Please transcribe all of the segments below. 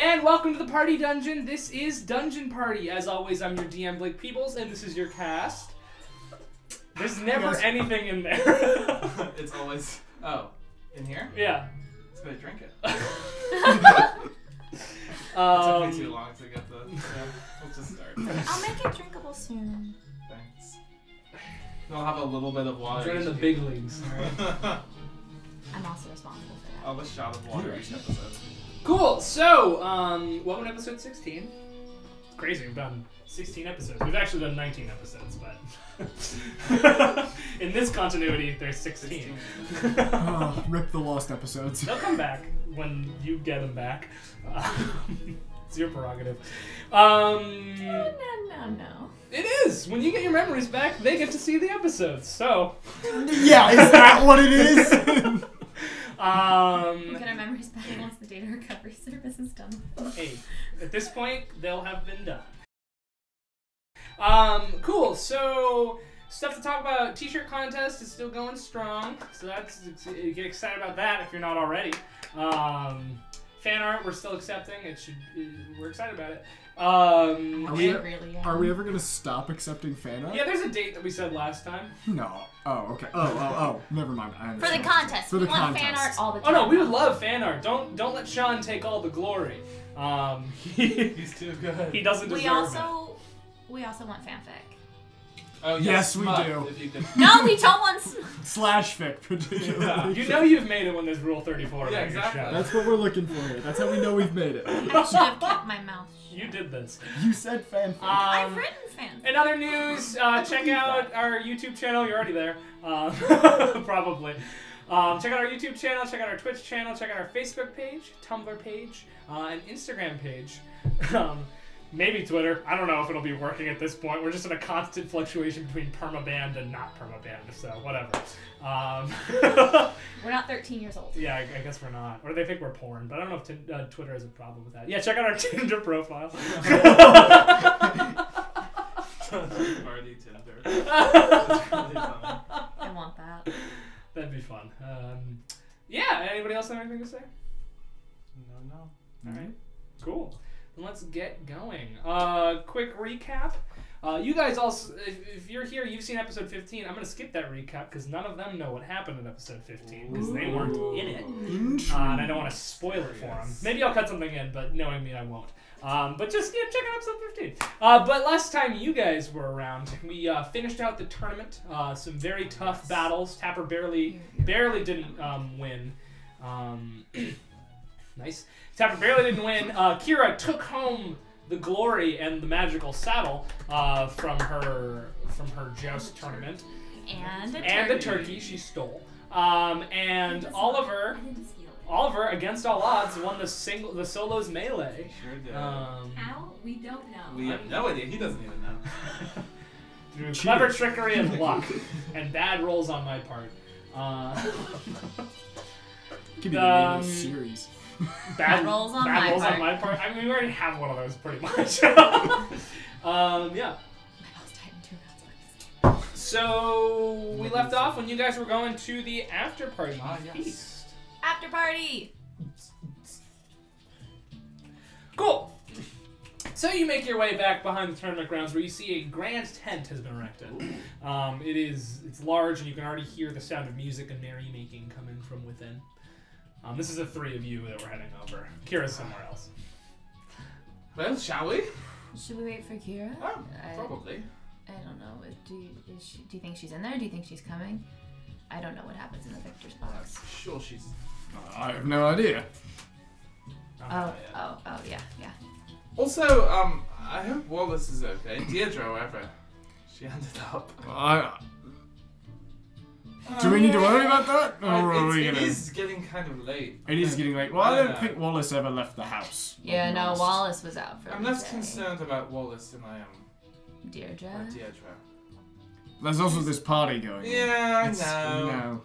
and welcome to the Party Dungeon. This is Dungeon Party. As always, I'm your DM, Blake Peebles, and this is your cast. There's never anything in there. It's always... Oh, in here? Yeah. Let's go drink it. It took me too long to get the... Yeah, we'll just start. I'll make it drinkable soon. Thanks. We'll have a little bit of water. Right in the big leagues. I'm also responsible for that. I'll have a shot of water each episode. Cool. So, welcome to episode 16. It's crazy. We've done 16 episodes. We've actually done 19 episodes, but in this continuity, there's 16. Rip the lost episodes. They'll come back when you get them back. It's your prerogative. No. It is. When you get your memories back, they get to see the episodes. So. Yeah, is that what it is? We'll get our memories back once the data recovery service is done. Hey, at this point, they'll have been done. Cool. So, stuff to talk about. T-shirt contest is still going strong. So get excited about that if you're not already. Fan art, we're still accepting. We're excited about it. Are we ever gonna stop accepting fan art? Yeah, there's a date that we said last time. No. Oh, okay. Oh. Never mind. I For understand. the contest. For the we want contest. fan art all the Oh time. no, we would love fan art. Don't let Sean take all the glory. He's too good. He doesn't deserve it. We also want fanfic. Oh Yes, we smut, do. If you could... No, we don't want. Slash fic, particularly. You know you've made it when there's Rule 34. Yeah, on your exactly. show. That's what we're looking for here. That's how we know we've made it. I should have kept my mouth shut. You did this. You said fanfic. I've written fanfic. In other news, check out our YouTube channel. You're already there. Probably. Check out our YouTube channel, check out our Twitch channel, check out our Facebook page, Tumblr page, and Instagram page. Maybe Twitter. I don't know if it'll be working at this point. We're just in a constant fluctuation between permabanned and not permabanned, so whatever. We're not 13 years old. Yeah, I guess we're not. Or they think we're porn, but I don't know if Twitter has a problem with that. Yeah, check out our Tinder profile. Party Tinder. That's really funny. I want that. That'd be fun. Yeah, anybody else have anything to say? No. All right, cool. Then let's get going. Quick recap. You guys also, if you're here, you've seen episode 15. I'm going to skip that recap because none of them know what happened in episode 15 because they weren't in it. And I don't want to spoil it for them. Maybe I'll cut something in, but knowing me, I won't. But just check out episode 15. But last time you guys were around, we finished out the tournament. Some very tough battles. Tapper barely didn't win. Nice. Tapper barely didn't win. Kira took home the glory and the magical saddle from her joust tournament. And the turkey she stole. And Oliver, against all odds, won the solos melee. Sure did. How? We don't know. We have no idea. He doesn't even know. Through clever trickery and luck, and bad rolls on my part. Give me the name of the series. Bad rolls on my part. I mean, we already have one of those pretty much. Yeah. My boss died in 2 rounds. So we left off when you guys were going to the after party feast. After party. Cool. So you make your way back behind the tournament grounds where you see a grand tent has been erected. It's large and you can already hear the sound of music and merrymaking coming from within. This is the 3 of you that we're heading over. Kira's somewhere else. Well, shall we? Should we wait for Kira? Oh, probably. I don't know. Do you think she's in there? Do you think she's coming? I don't know what happens in the victor's box. Sure, she's... I have no idea. Oh, yeah. Also, I hope Wallace is okay. Deirdre, wherever she ended up. Do we need to worry about that? Or are we It gonna... is getting kind of late. It is getting late. Well, I don't think Wallace ever left the house. Yeah, no, Wallace was out for I'm the less day. concerned about Wallace than I am Deirdre. about Deirdre. There's also this party going on. Yeah, I It's, know.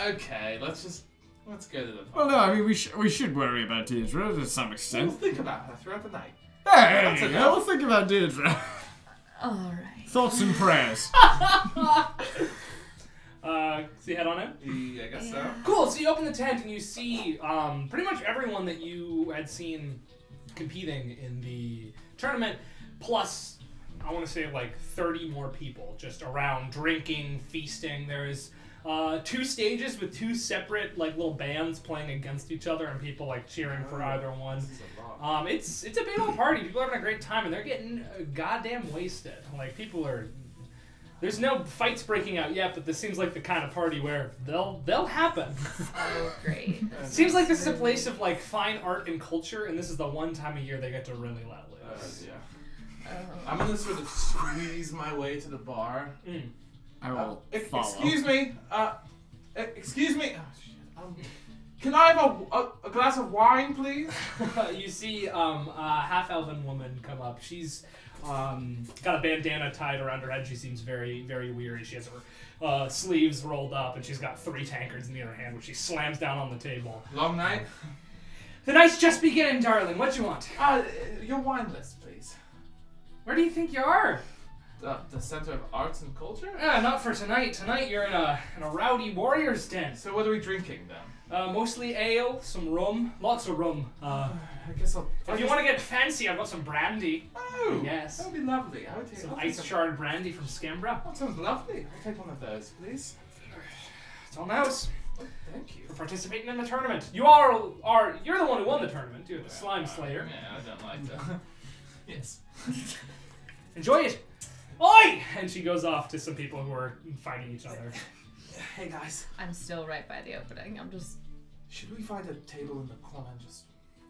Okay, let's go to the party. Well, no, I mean, we should worry about Deirdre to some We'll extent. think about her throughout the night. Hey, enough. we'll think about Deirdre. Alright. Thoughts and prayers. So you head on in? Yeah, I guess so. Cool, so you open the tent and you see pretty much everyone that you had seen competing in the tournament, plus, I want to say like 30 more people just around drinking, feasting. There's 2 stages with 2 separate like little bands playing against each other and people like cheering for either one. It's a big old party. People are having a great time and they're getting goddamn wasted. Like people are... There's no fights breaking out yet, but this seems like the kind of party where they'll happen. Oh, great. Seems like this is a place of like fine art and culture, and this is the one time a year they get to really let loose. Yeah. I'm gonna sort of squeeze my way to the bar. I will follow. Excuse me. Excuse me. Oh, shit. Can I have a glass of wine, please? You see a half-elven woman come up. She's got a bandana tied around her head. She seems very, very weary. She has her sleeves rolled up, and she's got 3 tankards in the other hand, which she slams down on the table. Long night? The night's just beginning, darling. What you want? Your wine list, please. Where do you think you are? The Center of Arts and Culture? Not for tonight. Tonight you're in a rowdy warrior's den. So what are we drinking then? Mostly ale, some rum, lots of rum. I guess I'll... If you want to get fancy, I've got some brandy. Oh! Yes. That would be lovely. I would take Some ice shard brandy from Scambra. That sounds lovely. I'll take one of those, please. It's all nice. Oh, thank you. For participating in the tournament. You're the one who won the tournament. You're the Slime Slayer. Yeah, I don't like that. Yes. Enjoy it. Oi! And she goes off to some people who are fighting each other. Hey guys. I'm still right by the opening. I'm just... Should we find a table in the corner and just...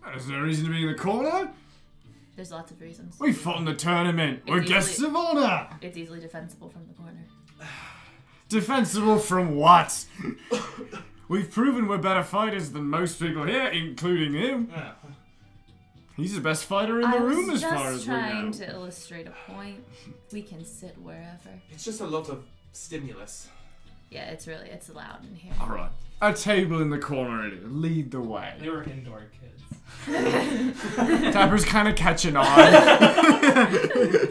There's no reason to be in the corner. There's lots of reasons. We fought in the tournament. We're It's guests easily- of honor. It's easily defensible from the corner. Defensible from what? We've proven we're better fighters than most people here, including him. Yeah. He's the best fighter in the room as far as we know. I was just trying to illustrate a point. We can sit wherever. It's just a lot of stimulus. Yeah, it's loud in here. All right. A table in the corner it is. Lead the way. They were indoor kids. Dapper's kind of catching on. I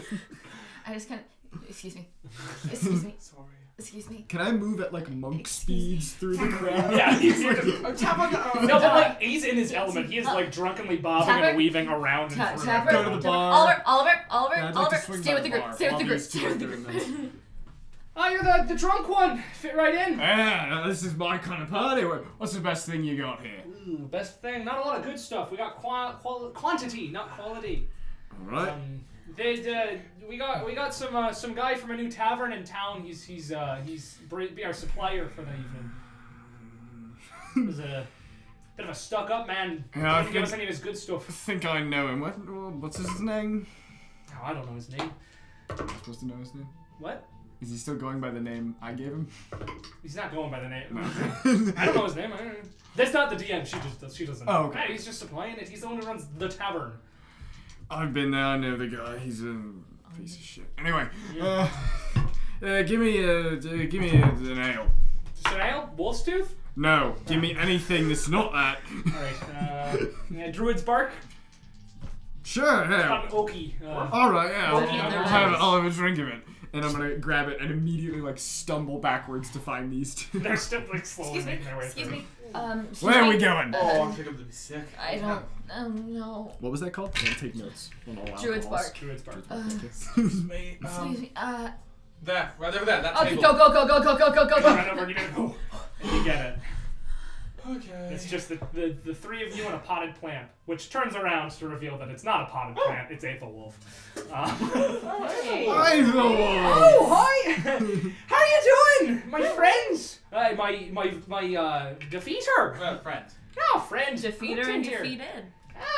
just kind of... Excuse me. Excuse me. Sorry. Excuse me. Can I move at like monk speeds through the crowd? Yeah, he's like, Tap on the... no, but like he's in his element. He is like drunkenly bobbing Tapper. and weaving around in front of Tapper. Go to the everyone. bar. Oliver, I'd like to Oliver, swing stay by with the group. bar. Stay with the group. Obvious Stay two with the are group. doing this. Oh, you're the drunk one. Fit right in. Yeah, this is my kind of party. What's the best thing you got here? Ooh, best thing. Not a lot of good stuff. We got quantity, not quality. All right. We got some guy from a new tavern in town. He's be our supplier for the evening. He's a bit of a stuck-up man. Yeah, Doesn't give us any of his good I stuff. think I know him. What's his name? Oh, I don't know his name. Am I supposed to know his name? What? Is he still going by the name I gave him? He's not going by the name. No. I don't know his name. That's not the DM. She doesn't. Oh, okay. Hey, he's just supplying it. He's the one who runs the tavern. I've been there. I know the guy. He's a piece of shit. Anyway, Yeah. give me an ale. Just an ale? Wolf's tooth? No, give me anything that's not that. Alright, yeah, Druid's bark? Sure, It's yeah. got an oaky. Alright, yeah. Oaky in the I'll have a drink of it. And I'm gonna grab it and immediately like stumble backwards to find these two. They're still like slowly Excuse me. making their way Excuse through. me. Where are we going? Oh, I think I'm gonna be sick. I don't know. What was that called? I'm gonna take notes on all Druid's alcohols. bark. Druid's bark. Excuse me. Excuse me. There, right over there, that Okay, table. go. Right over, you're gonna go. And you get it. Okay. It's just the three of you and a potted plant, which turns around to reveal that it's not a potted plant, it's Aethelwolf. Wolf. Hey. Hi, the wolf. Oh, hi! How are you doing, my friends? My defeater. Friend. Oh, friend. Defeater Good to and hear. defeated.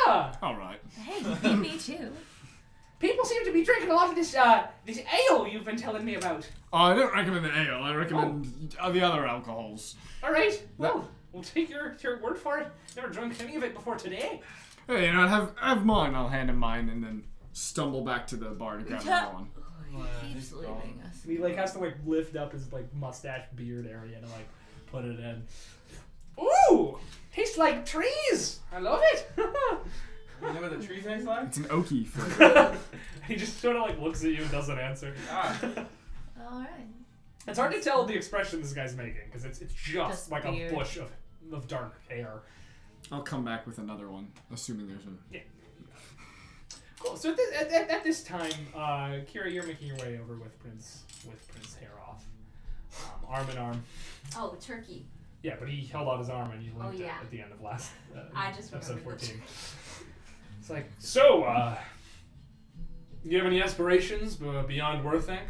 Yeah. All right. Hey, you beat me too. People seem to be drinking a lot of this this ale you've been telling me about. Oh, I don't recommend the ale. I recommend the other alcohols. All right. Well, we'll take your word for it. Never drunk any of it before today. Hey, you know, have mine. I'll hand him mine and then stumble back to the bar to grab another one. He keeps leaving us. He has to lift up his mustache beard area to put it in. Ooh, tastes like trees. I love it. You know what the tree tastes like? It's an oaky flavor. He just sort of looks at you and doesn't answer. Ah. All right. It's hard to tell the expression this guy's making because it's just like weird. a bush of dark hair. I'll come back with another one, assuming there's a... Yeah. Cool. So at this time, Kira, you're making your way over with Prince Hair-Off, arm in arm. Oh, turkey. Yeah, but he held out his arm and you linked yeah. it at the end of last I just episode remembered 14. It's like, so, do you have any aspirations beyond Worthink?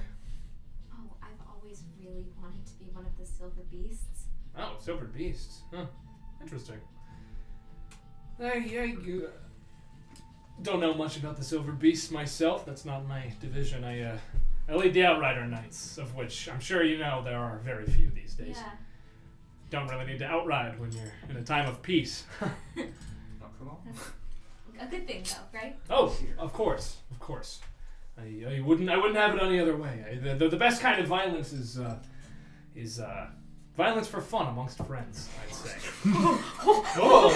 Oh, I've always really wanted to be one of the silver beasts. Oh, Silver Beasts. Huh. Interesting. I don't know much about the Silver Beasts myself. That's not my division. I lead the Outrider Knights, of which I'm sure you know there are very few these days. Yeah. Don't really need to outride when you're in a time of peace. Not for long. A good thing, though, right? Oh, of course. I wouldn't have it any other way. The best kind of violence is violence for fun amongst friends, I'd say. Oh.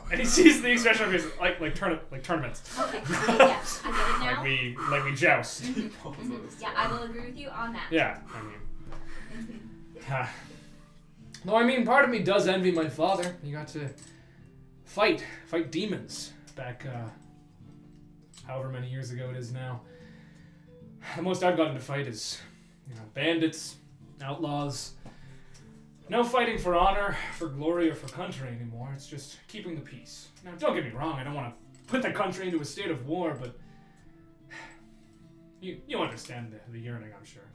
And he sees the expression of his like tournaments. Okay, yeah, I get it now. Like we joust. Yeah, I will agree with you on that. Yeah, I mean. No, I mean, part of me does envy my father. He got to fight demons back, however many years ago it is now. The most I've gotten to fight is, bandits, outlaws. No fighting for honor, for glory, or for country anymore. It's just keeping the peace. Now, don't get me wrong. I don't want to put the country into a state of war, but you understand the yearning, I'm sure.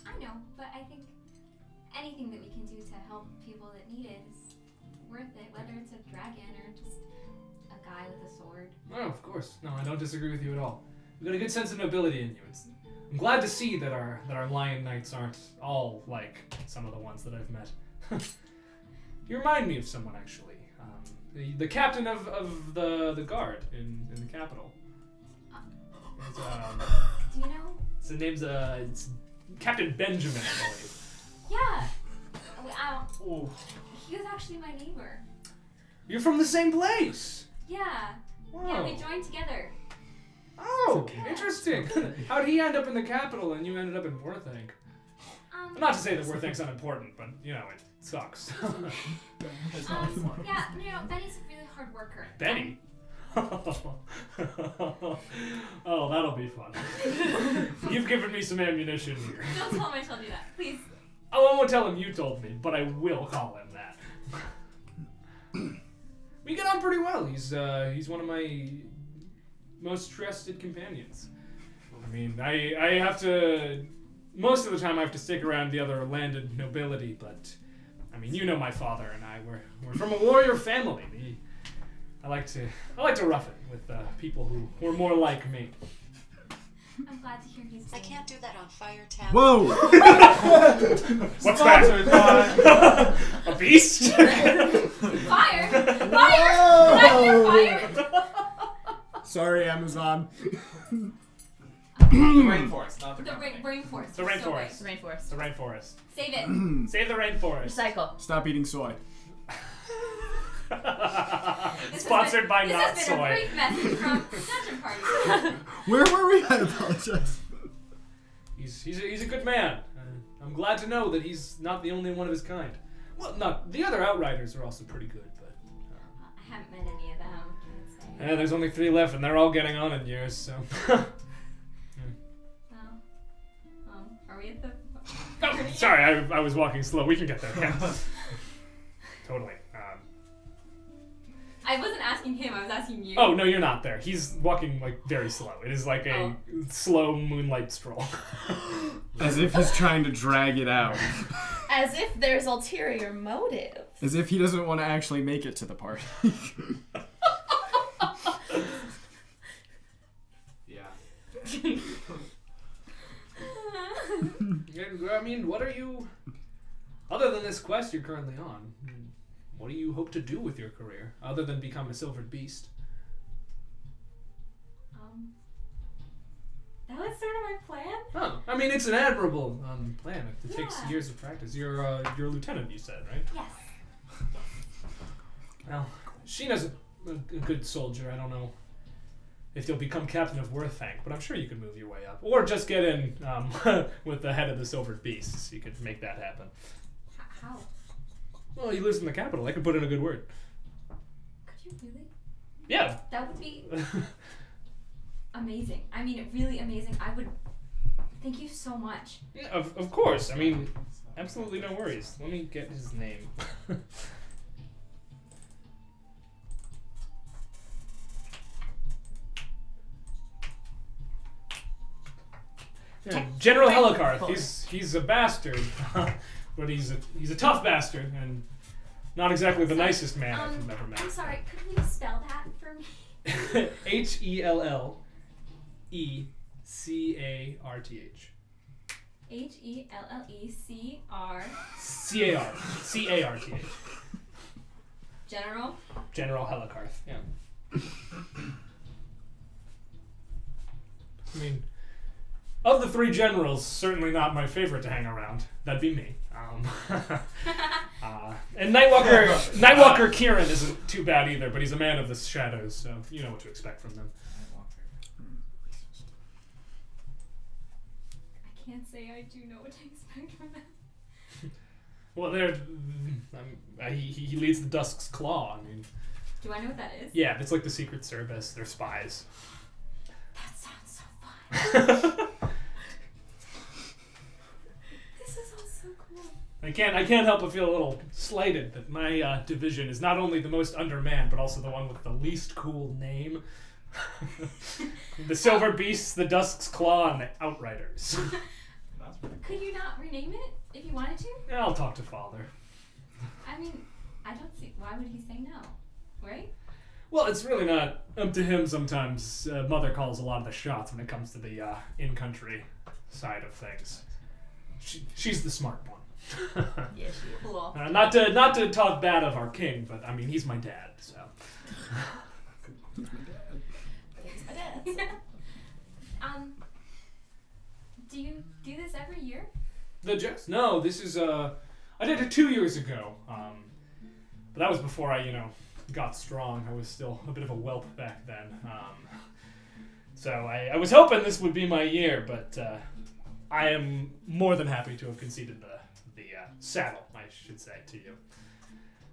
I know, but I think anything that we can do to help people that need it is worth it, whether it's a dragon or just a guy with a sword. Oh, of course. No, I don't disagree with you at all. You've got a good sense of nobility in you. I'm glad to see that our Lion Knights aren't all like some of the ones that I've met. You remind me of someone, actually. The captain of the guard in the capital. Do you know? His name's it's Captain Benjamin, I believe. Yeah. Oh. He was actually my neighbor. You're from the same place. Yeah. Wow. Yeah, we joined together. Oh, interesting. How'd he end up in the capital and you ended up in Worthink? Not to say that Worthink's unimportant, but it sucks. Yeah, Benny's a really hard worker. Benny? Oh, that'll be fun. You've given me some ammunition here. Don't tell him I told you that, please. Oh, I won't tell him you told me, but I will call him that. We get on pretty well. He's one of my most trusted companions. I mean, I have to... Most of the time I have to stick around the other landed nobility, but... I mean, you know my father and I, we're from a warrior family. I like to rough it with people who are more like me. I'm glad to hear he's doing I can't do that on Fire Town. Whoa! What's that? A beast? Fire! Fire! Did I hear fire? Sorry, Amazon. The rainforest, not the company. Rainforest. The rainforest. So right. The rainforest. Save it. Save the rainforest. Recycle. Stop eating soy. Sponsored by Not This has been a Soy. brief message from Dungeon Party. Where were we? I apologize. He's a good man. I'm glad to know that he's not the only one of his kind. Well, not the other Outriders are also pretty good, but I haven't met any of them. I can't say. there's only 3 left, and they're all getting on in years. So. Are we at the... Oh, sorry, I was walking slow. We can get there. Yeah. Totally. I wasn't asking him, I was asking you. Oh, no, you're not there. He's walking, very slow. It is like a slow moonlight stroll. As if he's trying to drag it out. As if there's ulterior motive. As if he doesn't want to actually make it to the party. Yeah. I mean, what are you... Other than this quest you're currently on, what do you hope to do with your career, other than become a silvered beast? That was sort of my plan. Oh, I mean, it's an admirable plan. It takes Yeah. years of practice. You're a lieutenant, you said, right? Yes. Well, Sheena's a good soldier. I don't know if you'll become captain of Worthfank, but I'm sure you can move your way up. Or just get in with the head of the Silvered Beasts. You could make that happen. How? Well, he lives in the capital. I could put in a good word. Could you really? Yeah. That would be amazing. I mean, really amazing. I would. Thank you so much. Yeah, of course. I mean, absolutely no worries. Let me get his name. Yeah, General Helicarth. He's a bastard, but he's a tough bastard and not exactly the nicest man I've ever met. I'm sorry. Could you spell that for me? Hellellecarth. Carth. General. General Helicarth. Yeah. I mean, of the three generals, certainly not my favorite to hang around. That'd be me. And Nightwalker Kieran isn't too bad either, but he's a man of the shadows, so you know what to expect from them. I can't say I do know what to expect from them. Well, he leads the Dusk's Claw. I mean, Do I know what that is? yeah, it's like the Secret Service. They're spies. That sounds so fun. This is all so cool. I can't help but feel a little slighted that my division is not only the most undermanned, but also the one with the least cool name. The Silver Beasts, the Dusk's Claw, and the Outriders. Could you not rename it if you wanted to? I'll talk to Father. I mean, I don't see. Why would he say no? Right? Well, it's really not up to him sometimes. Mother calls a lot of the shots when it comes to the in-country side of things. She's the smart one. Yes, she is. Cool. Not to talk bad of our king, but I mean, he's my dad, so. He's my dad. Do you do this every year? The jest? No, this is I did it 2 years ago. But that was before I, got strong. I was still a bit of a whelp back then. So I was hoping this would be my year, but I am more than happy to have conceded the saddle, I should say, to you.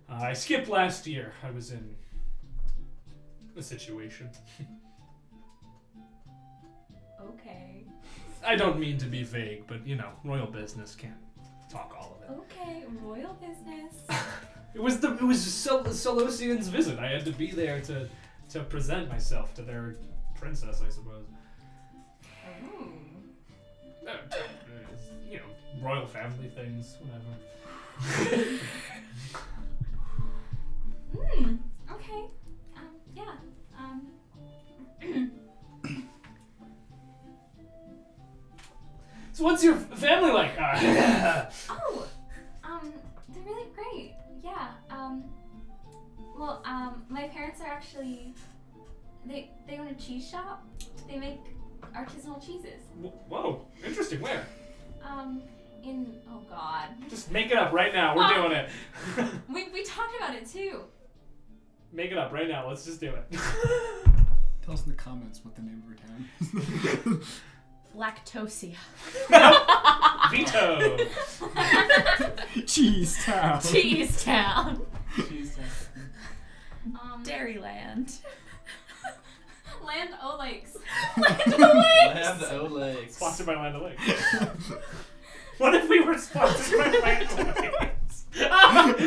I skipped last year. I was in a situation. Okay. I don't mean to be vague, but royal business can't talk all of it. Okay, royal business. It was Solosian's visit. I had to be there to present myself to their princess, I suppose. Oh. Royal family things, whatever. Okay. Yeah. So what's your family like? They're really great. Yeah. My parents are actually, they own a cheese shop. They make artisanal cheeses. Whoa, interesting. Where? Oh God. Just make it up right now. We're doing it. We talked about it too. Make it up right now. Let's just do it. Tell us in the comments what the name of her town is. Lactosia. Veto. Cheese Town. Cheese Town. Dairyland. Land O'Lakes. Land O'Lakes. Sponsored by Land O'Lakes. What if we were sponsored by Land O'Lakes? Not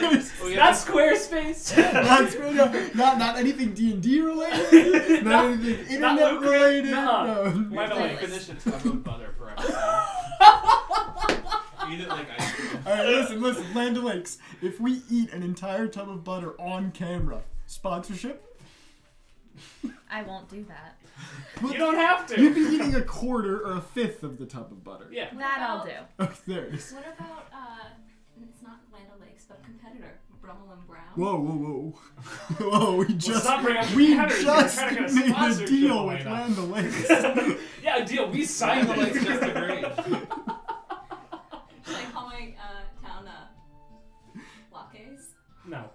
Squarespace. Not anything D&D related. Not anything internet related. No. Land O'Lakes. Finish a tub of butter per episode. Eat it like ice cream. Alright, listen, Land O'Lakes. If we eat an entire tub of butter on camera, sponsorship? I won't do that. You don't have to. You'd be eating a quarter or a fifth of the tub of butter. Yeah. That I'll do. Okay, there it is. What about it's not Land O'Lakes, but competitor Brummel and Brown. Whoa. Whoa, we just made a deal with Land O'Lakes. Yeah, a deal. We signed Land it. O'Lakes just agreed. Should I call my town lattes? No.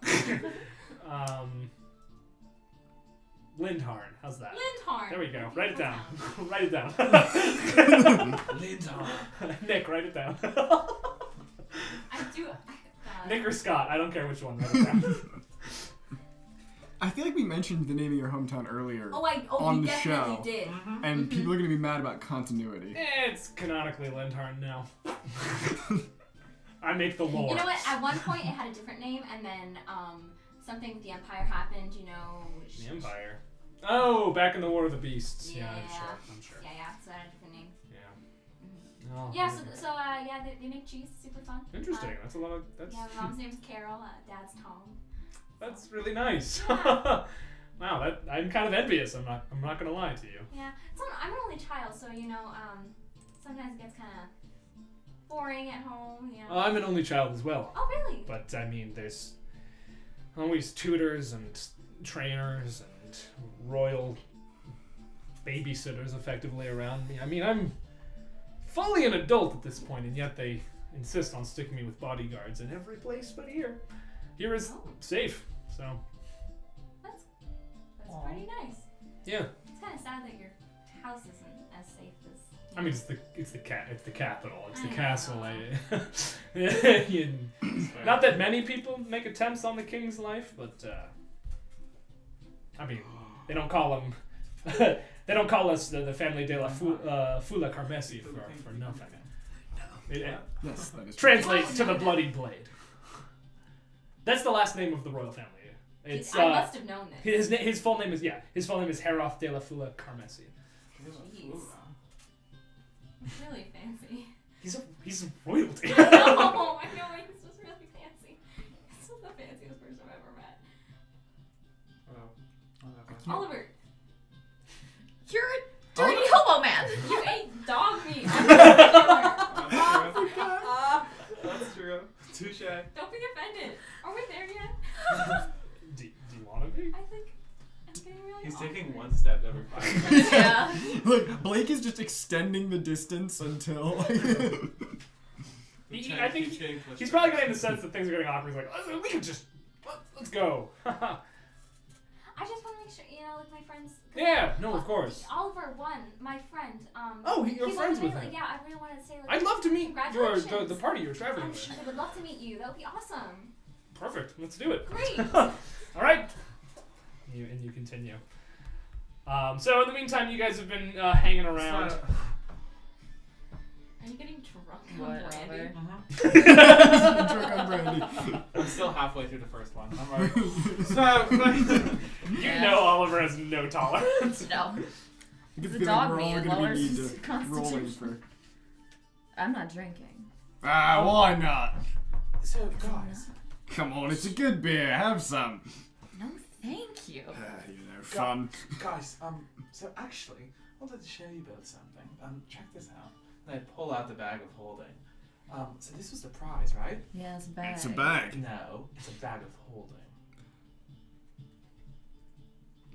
Lindharn. How's that? Lindharn. There we go. Beautiful Write it down. sound. Write it down. Lindharn. Nick, write it down. I do. God. Nick or Scott, I don't care which one. Write it down. I feel like we mentioned the name of your hometown earlier, Oh, on you the definitely show. did. and people are gonna be mad about continuity. It's canonically Lindharn now. I make the lore. You know what? At one point, it had a different name, and then something with the Empire happened. You know. The Empire. Oh, back in the War of the Beasts. Yeah, I'm Yeah. sure. I'm sure. Yeah, so it had a different name. Yeah. Oh, Yeah, yeah, they make cheese. Super fun. Interesting. That's a lot of. That's. Yeah, mom's name's Carol. Dad's Tom. That's really nice. Yeah. Wow, I'm kind of envious. I'm not gonna lie to you. Yeah, I'm an only child, so you know, sometimes it gets kind of boring at home. You know. I'm an only child as well. Oh really? But I mean, there's always tutors and trainers and royal babysitters effectively around me. I mean, I'm fully an adult at this point, and yet they insist on sticking me with bodyguards in every place but here. Here is safe, so. That's pretty nice. Yeah. It's kind of sad that your house isn't as safe as. I mean, it's the capital. It's the I castle. know. Not that many people make attempts on the king's life, but I mean, they don't call them. They don't call us the family de la Fula Carmesi for nothing. Yes, that is Translates to the Bloody Blade. That's the last name of the royal family. It's I must have known this. his full name is Heroth de la Fula Carmesi. Jeez. Really fancy. He's royalty. I know, it's just really fancy. This is the fanciest person I've ever met. Oliver, You're a dirty hobo man. you ate dog meat. That's true. Touche. Don't be offended. Are we there yet? Do you want to be? I think I'm getting really He's awkward. taking one step every 5 minutes. Yeah. Look, Blake is just extending the distance until. I think he's probably getting the sense that things are getting awkward. He's like, we could just let's go. I just want to make sure, you know, like my friends. Yeah, no, of course. Oliver won, my friend. Oh, you're he's friends with like, him. Yeah, I really want to say like. I'd love to meet Congratulations. the party you're traveling with. I would love to meet you. That would be awesome. Perfect. Let's do it. Great. All right. You continue. So in the meantime, you guys have been hanging around. Are you getting drunk on brandy? Drunk on brandy. I'm still halfway through the first one. I'm right. You know Oliver has no tolerance. No. I get The the dog feeling we're all meat gonna lowers be his need to rolling constitution. for. I'm not drinking. Why not? So, guys, Come on, it's a good beer. Have some. No, thank you. Fun. guys, so actually, I wanted to show you both something. Check this out. And I pull out the bag of holding. So this was the prize, right? Yeah, it's a bag. It's a bag. No, it's a bag of holding.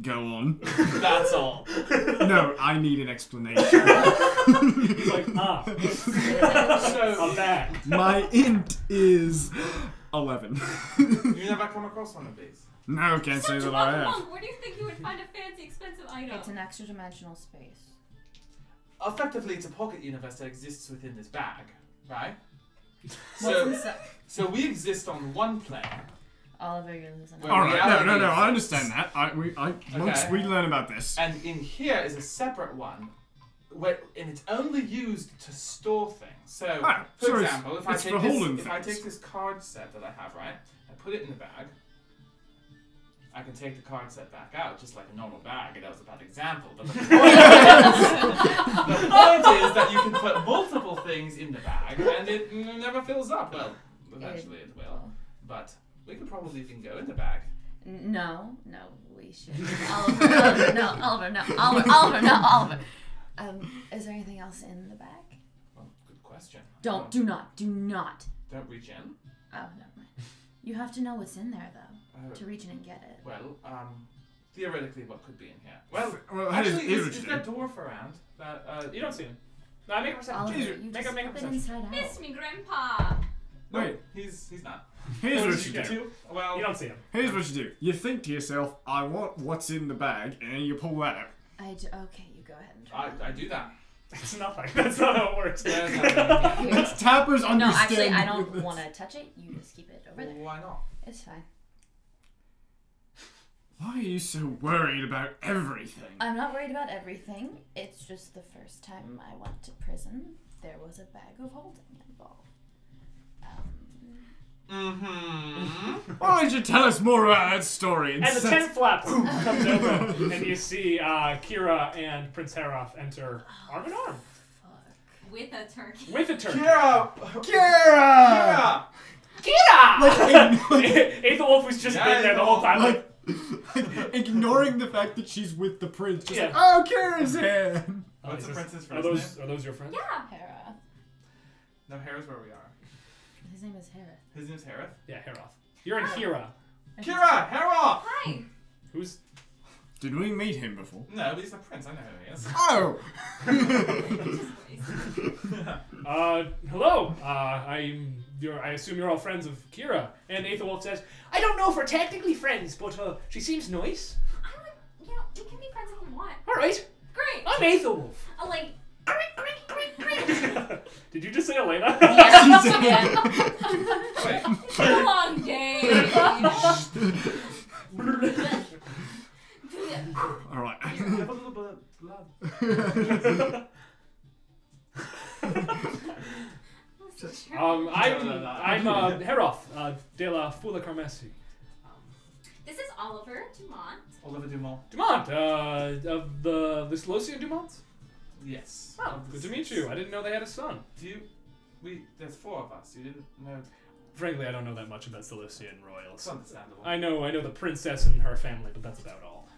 Go on. That's all. No, I need an explanation. He's like, So, a bag. My int is 11. you never come across one of these? No, can't say Such a that I have. monk. Where do you think you would find a fancy, expensive item? It's an extra dimensional space. Effectively, it's a pocket universe that exists within this bag, right? What's So, inside? so we exist on one plane. Oliver, you're losing. Well, All right, reality no, I exists. understand that. Once we learn about this. And in here is a separate one, and it's only used to store things. So, Ah, for so it's- example, it's for holding if I things. take this card set that I have, right, I put it in the bag, I can take the card set back out, just like a normal bag. That was a bad example, but the point is that you can put multiple things in the bag, and it never fills up. Well, eventually it will, but we could probably even go in the bag. No, we should. Oliver, no, Oliver. Is there anything else in the bag? Well, good question. Do not. Don't reach in. Oh, never mind. You have to know what's in there, though, Oh. to reach in and get it. Well, theoretically, what could be in here? Well, Well, actually, here's is that dwarf around? That You don't see him. No, make a perception. Oliver, check. you Make just a flip it perception. inside out. Miss me, Grandpa. Wait. He's not. Here's What what did you you do. get? Two. Well, You don't see him. Here's what you do. You think to yourself, I want what's in the bag, and you pull that out. Okay, you go ahead and try. I do that. It's nothing. That's not how it works. It's Tapper's No, understanding. actually, I of don't this. want to touch it. You just keep it over there. Why not? It's fine. Why are you so worried about everything? I'm not worried about everything. It's just the first time I went to prison, there was a bag of holding involved. Why don't you tell us more about that story? And the tent flap comes open, and you see Kira and Prince Heroth enter arm in arm Fuck. With a turkey. with a turkey. Kira! Kira! Kira! Kira! Aethelwolf was just been there the whole time. Like, ignoring the fact that she's with the prince. Just Yeah. like, oh, Kira's here! What's is the this- prince's Are first those your friends? Yeah. Hera. No, Hera's where we are. His name is Hera. His name's Hera. Yeah, Heroth. You're in Hera. Kira! Hera! Hi. Who's... Did we meet him before? No, but he's the prince. I know who he is. Oh! Hello. I assume you're all friends of Kira. And Aethelwolf says, I don't know if we're technically friends, but she seems nice. I would, you know, we can be friends if you want. All right. Great. I'm Aethelwolf. I'll like. Did you just say Elena? Yeah. Wait. It's been a long day. Alright. Have a little bit of blood. I'm Heroth, de la Fula Carmesi. This is Oliver Dumont. Oliver Dumont. Dumont, of the Losian Dumont? Yes. Oh, good to meet you. I didn't know they had a son. There's four of us. You didn't know. Frankly, I don't know that much about Silesian royals. It's understandable. I know the princess and her family, but that's about all.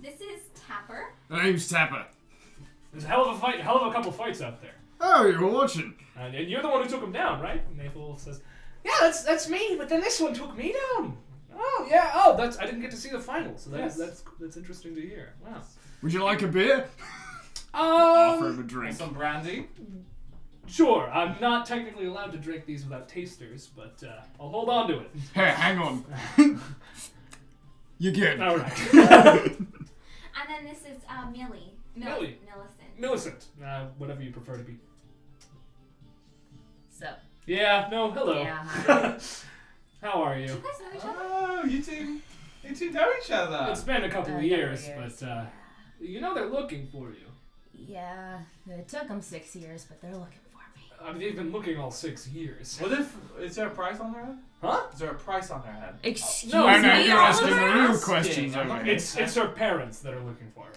This is Tapper. My name's Tapper. There's a hell of a couple fights out there. Oh, you were watching. And you're the one who took him down, right? And Aethelwolf says, yeah, that's me, but then this one took me down. Oh, yeah, I didn't get to see the final, so that's interesting to hear. Wow. Would you like a beer? Offer him a And drink. some brandy. Sure, I'm not technically allowed to drink these without tasters, but I'll hold on to it. Hey, hang on. You're good. All right. And then this is Millie. Millie. Millicent. Millicent, whatever you prefer to be. So. Yeah, no, hello. Yeah, hi. How are Do you? you guys know each other? Oh, you two know each other. It's been a couple of years, but yeah. you know they're looking for you. Yeah, it took them 6 years, but they're looking for me. I mean, they've been looking all 6 years. What if? Is there a price on their head? Huh? Is there a price on their head? Excuse No, I know, me, you're asking Oliver? the real Asking, questions I'm over not- here. It's her parents that are looking for her.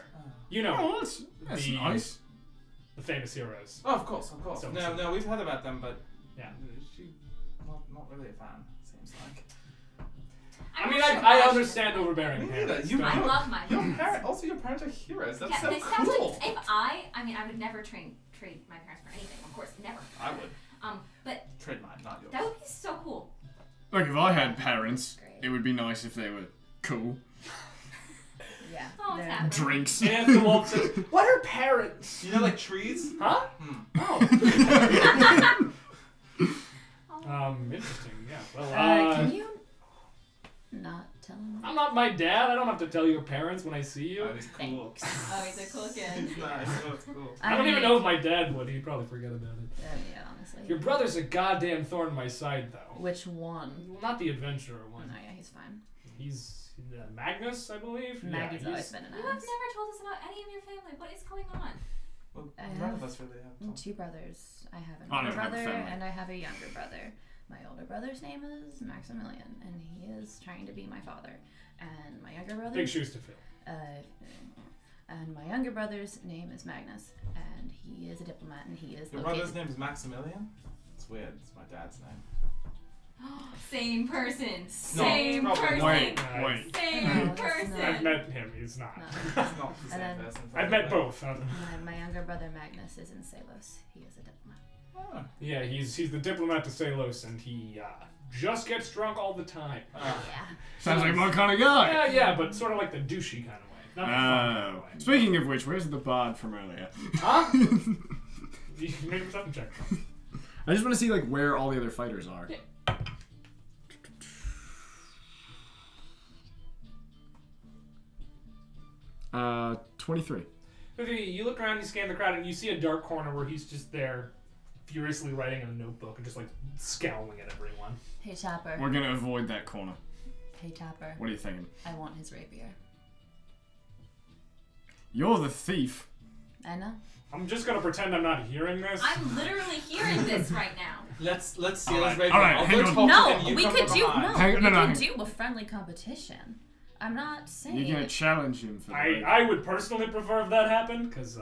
You know, Oh, that's the- nice. the famous heroes. Oh, of course. So- No, we've heard about them, but Yeah. she not really a fan. Seems like. I I'm mean, not sure I why she understand doesn't. overbearing Me neither. parents. You- don't I you? love my Your parents. parents, also your parents are heroes. That's Yeah, so this sounds cool. like if I mean, I would never trade my parents for anything. Of course, never. I would But trade mine, not yours. that would be so cool. Look, if I had parents, Great. it would be nice if they were cool. Yeah. Oh, they're- it's happening. Drinks. And the wolf says, "What are parents?" You know, like trees. Huh? Hmm. Oh. Interesting. Yeah. Well, Can you not tell them? I'm not my dad. I don't have to tell your parents when I see you. Oh, he's cool. Oh, he's a cool kid. He's nice. Oh, it's cool. I don't even know if my dad would. He'd probably forget about it. Yeah, honestly. Your brother's a goddamn thorn in my side, though. Which one? Well, not the adventurer Oh, one. no, yeah, he's fine. He's Magnus, I believe. Maggie's yeah, always he's, been an You have ass. never told us about any of your family. What is going on? Well, I none of have us really have. Tom. 2 brothers. I have an I older don't have a brother family. and I have a younger brother. My older brother's name is Maximilian, and he is trying to be my father. And my younger brother. big shoes to fill. And my younger brother's name is Magnus, and he is a diplomat, and he is Your located. brother's name is Maximilian. It's weird. It's my dad's name. Same person. No, Same it's probably person. not. Wait. Same No, it's person. not. I've met him. He's not. No. It's not the same then- person. I've met probably. both. My younger brother Magnus is in Salos. He is a diplomat. Oh. Yeah, he's the diplomat to Salos, and he just gets drunk all the time. Ah. Yeah. Sounds like my kind of guy. Yeah, but sort of like the douchey kind of way. Not the fun kind of Oh. way. Speaking of which, where's the bard from earlier? Huh? You make a perception check. I just want to see like where all the other fighters are. Yeah. 23. Okay, you look around, you scan the crowd, and you see a dark corner where he's just there, furiously writing in a notebook and just like scowling at everyone. Hey, Tapper. We're gonna avoid that corner. Hey, Tapper. What are you thinking? I want his rapier. You're the thief. I know. I'm just gonna pretend I'm not hearing this. I'm literally hearing this right now. Let's see All this right, rapier. all right, I'll hang go on. talk No, to him. You we come could from do behind. Hang on, no, we no, could do a friendly competition. I'm not saying. You're gonna challenge him for that. I would personally prefer if that happened, because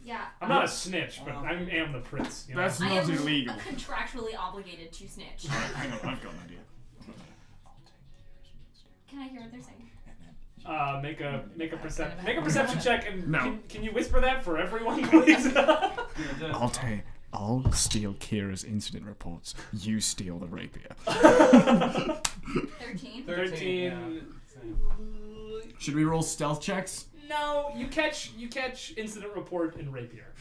Yeah. I'm not a snitch, but I am the prince. You know? That's I not am illegal. contractually obligated to snitch. Hang on, I've got an idea. Can I hear what they're saying? Make a perception check, and No. can you whisper that for everyone, please? I'll steal Kira's incident reports. You steal the rapier. 13. 13. Should we roll stealth checks? No, you catch incident report and rapier.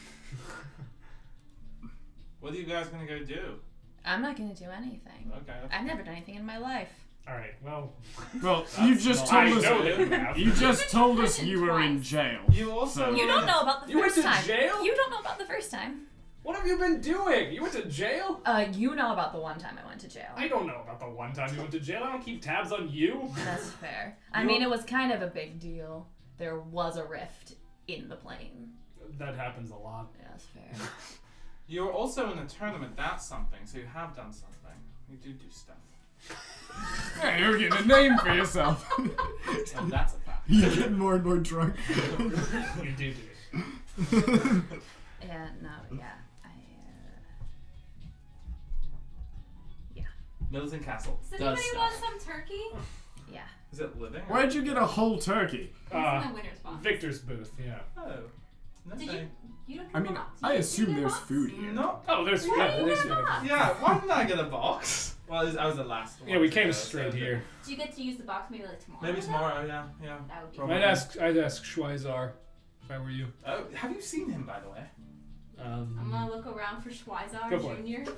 What are you guys gonna go do? I'm not gonna do anything. Okay. I've never done anything in my life. All right, well, Well, you just I told know us. that you have. You just told us prison you were in twice. jail. You also. You don't know about the You went first to time. jail? You don't know about the first time. What have you been doing? You went to jail? You know about the one time I went to jail. I don't know about the one time you went to jail. I don't keep tabs on you. That's fair. I mean, it was kind of a big deal. There was a rift in the plane. That happens a lot. Yeah, that's fair. You're also in a tournament. That's something. So you have done something. You do stuff. Hey, you're getting a name for yourself. And that's a fact. You're getting more and more drunk. You do. Yeah, no, yeah. Militant Castle. Does does anybody want stuff. some turkey? Yeah. Is it living? or- Where'd you get a whole turkey? It's in the winner's box. Victor's booth, yeah. Oh. No Did thank- you don't I mean, get a box. I You assume get a there's box? food here. No. Oh, there's Why yeah, do you there's get a food. box? Yeah. Why didn't I get a box? Well, I was the last one. Yeah, we to came go, straight so- here. Do you get to use the box maybe like tomorrow? Maybe then? tomorrow. Yeah. Yeah. That would be Probably. I'd ask Schweizar if I were you. Oh, have you seen him, by the way? I'm gonna look around for Schweizar Go for it. Jr.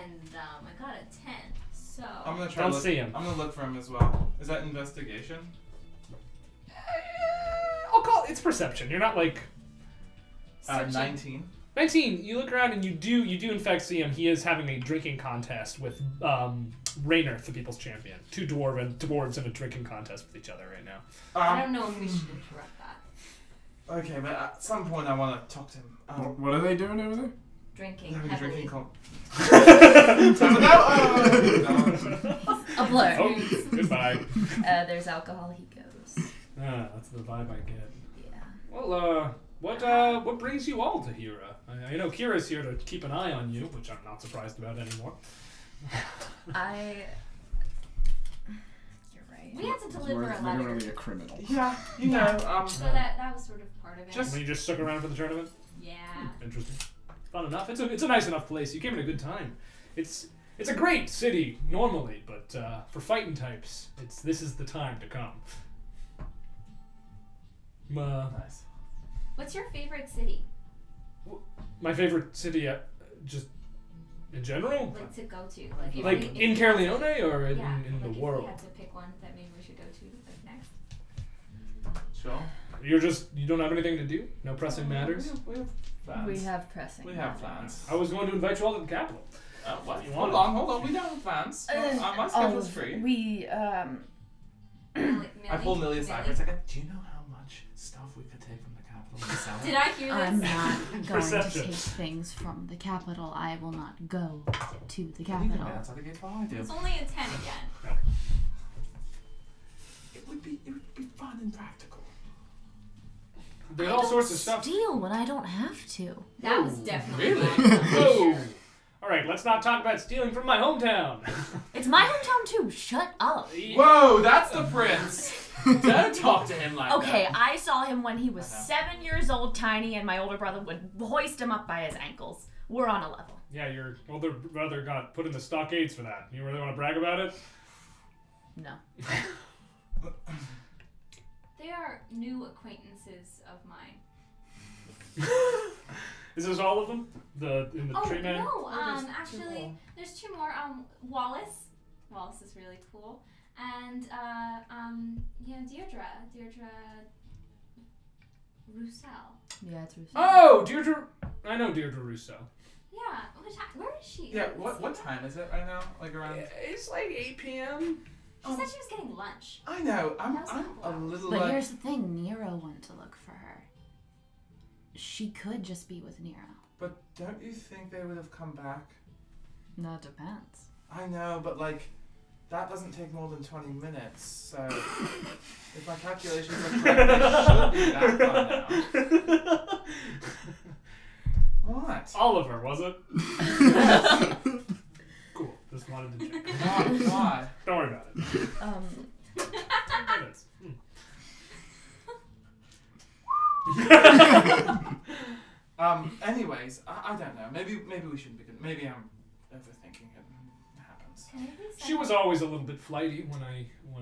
And I got a 10. So I'm gonna try. Don't to look, see him. I'm gonna look for him as well. Is that investigation? I'll call it's perception. You're not like searching. 19. 19. You look around and you do in fact see him. He is having a drinking contest with Raynor, the people's champion. Two dwarves in a drinking contest with each other right now. I don't know if we should interrupt that. Okay, but at some point I want to talk to him. What are they doing over there? Drinking Having a heavily. drinking call. A blur. Oh, goodbye. There's alcohol. He goes. That's the vibe I get. Yeah. Well, what brings you all to Hira? I know Kira's here to keep an eye on you, which I'm not surprised about anymore. You're right. We had to deliver a We're letter. literally a criminal. Yeah, you know, So that was sort of part of it. Just- When you just stuck around for the tournament? yeah. Interesting. Fun enough. It's a nice enough place. You came at a good time. It's a great city normally, but for fighting types, this is the time to come. nice. What's your favorite city? My favorite city, just in general, Like to go to? Like, if like we, if in we- Caerleone or in, yeah, in like the if world. we had to pick one that maybe we should go to like next. Sure. You don't have anything to do? No pressing matters? We have plans. We have pressing. We have matters. plans. I was going to invite you all to the capital. What? You Hold want on. We don't have plans. My schedule's free. We I pull Millie aside for a second. Do you know how much stuff we could take from the capital and sell it? Did I hear I'm this? not going to Perception. take things from the capital. I will not go to the You can capital. get outside the gate while I do. It's only a 10 again. It would be fun and practical. There's I all don't sorts of stuff. steal when I don't have to. That was definitely Really? my Whoa! Alright, let's not talk about stealing from my hometown. It's my hometown too. Shut up. Whoa, that's the prince. Don't talk to him like Okay, that. I saw him when he was Uh-huh. 7 years old, tiny, and my older brother would hoist him up by his ankles. We're on a level. Yeah, your older brother got put in the stockades for that. You really want to brag about it? No. They are new acquaintances of mine. Is this all of them? In the Oh tree man? no, there's two actually, more. there's 2 more. Wallace. Wallace is really cool. And Deirdre Roussel. Yeah, it's Russo. Oh, Deirdre. I know Deirdre Russo. Yeah. Where is she? Yeah, what time is it right now? Like around... It's like 8 p.m. She said she was getting lunch. I know, I'm That was a couple a hours. little But here's the thing, Nero went to look for her. She could just be with Nero. But don't you think they would have come back? No, it depends. I know, but like, that doesn't take more than 20 minutes, so if my calculations are correct, they should be back by now. What? Oliver, was it? Cool. Just wanted to check. Why? Don't worry about it. 10 minutes. Anyways, I don't know. Maybe we shouldn't be good. Maybe I'm overthinking it. It happens. Can I please She was always a little bit flighty when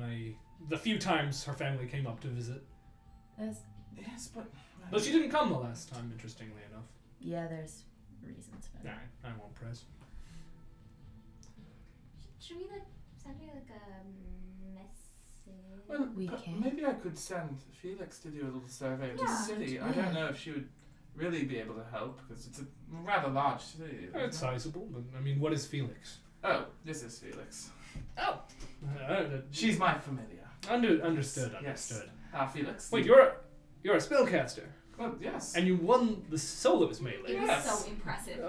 I the few times her family came up to visit. Yes, but... But she didn't come the last time, interestingly enough. Yeah, there's reasons for Nah, that. I won't press. Should we send her a message? Well, We can. maybe I could send Felix to do a little survey of the Yeah. city. I don't know if she would really be able to help, because it's a rather large city. isn't It's it? sizable, but I mean, what is Felix? Oh, this is Felix. Oh, She's my familiar. understood. Yes. Understood. Felix. Wait, you're a spellcaster, Well, yes. and you won the soloist melee. You're Yes. so impressive.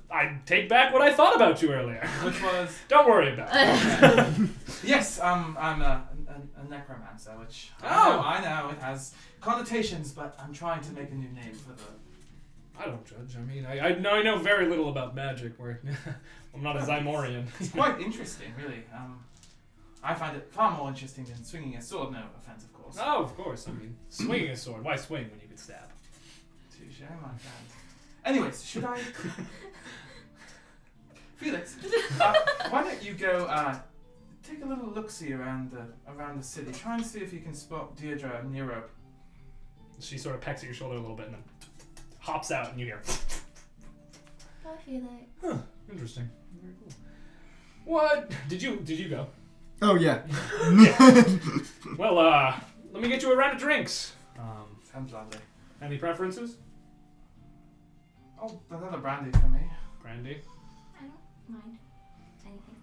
I take back what I thought about you earlier. Which was... Don't worry about it. Yes, I'm a necromancer, which Oh. I know it has connotations, but I'm trying to make a new name for the... I don't judge. I mean, I know very little about magic. Where I'm not a Zymorian. It's quite interesting, really. I find it far more interesting than swinging a sword. No offense, of course. Oh, of course. I mean, swinging a sword. Why swing when you can stab? Touche, my friend. Anyways, should I... Felix, why don't you go take a little look-see around the city. Try and see if you can spot Deirdre and Nero. She sort of pecks at your shoulder a little bit and then hops out, and you hear. Bye, Felix. Huh. Interesting. Very cool. What? Did you go? Oh, yeah. Well, let me get you a round of drinks. Sounds lovely. Any preferences? Oh, another brandy for me. Brandy. I don't mind anything.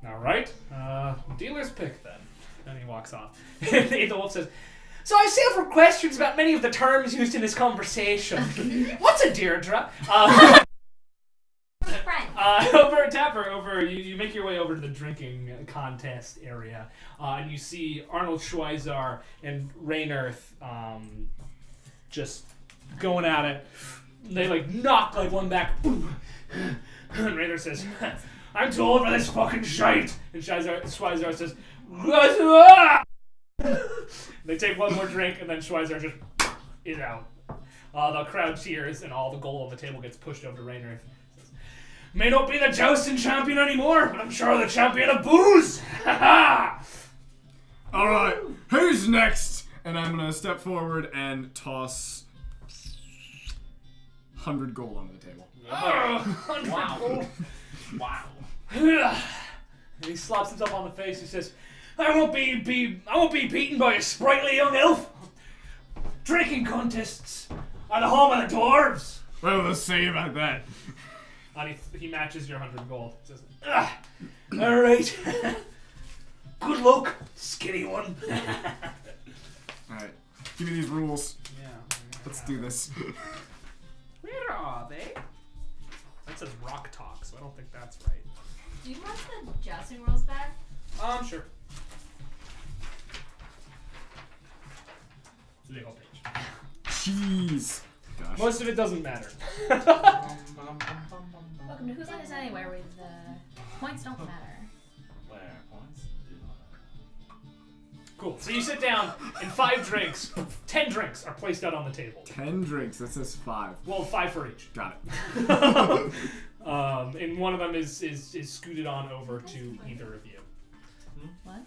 All right. Dealer's pick then. And he walks off. And the wolf says, "So I sail for questions about many of the terms used in this conversation. What's a Deirdre?" Friend. Over Tapper, you make your way over to the drinking contest area, and you see Arnold Schweizar and Raynerth just going at it. They like knock like one back. Boom. And Rayner says, "I'm too old for this fucking shite." And Schweizar says, they take one more drink, and then Schweizar just is out. The crowd cheers, and all the gold on the table gets pushed over to Rayner. "May not be the jousting champion anymore, but I'm sure the champion of booze." Alright, who's next? And I'm gonna step forward and toss 100 gold onto the table. Wow. Wow. And he slaps himself on the face. He says, I won't be beaten by a sprightly young elf. Drinking contests are the home of the dwarves." Well, let's see about that. And he matches your 100 gold. He says, all right. Good luck, skinny one. Alright, give me these rules. Yeah. Let's do this. Where are they? That says rock talk, so I don't think that's right. Do you want the jousting rules back? Sure. It's a big old page. Jeez. Gosh. Most of it doesn't matter. Welcome to Who's Line Is Anywhere with points don't matter. Where points do not Cool. So you sit down, and 10 drinks are placed out on the table. 10 drinks, that says 5. Well, 5 for each. Got it. And one of them is scooted on over to either of you. What?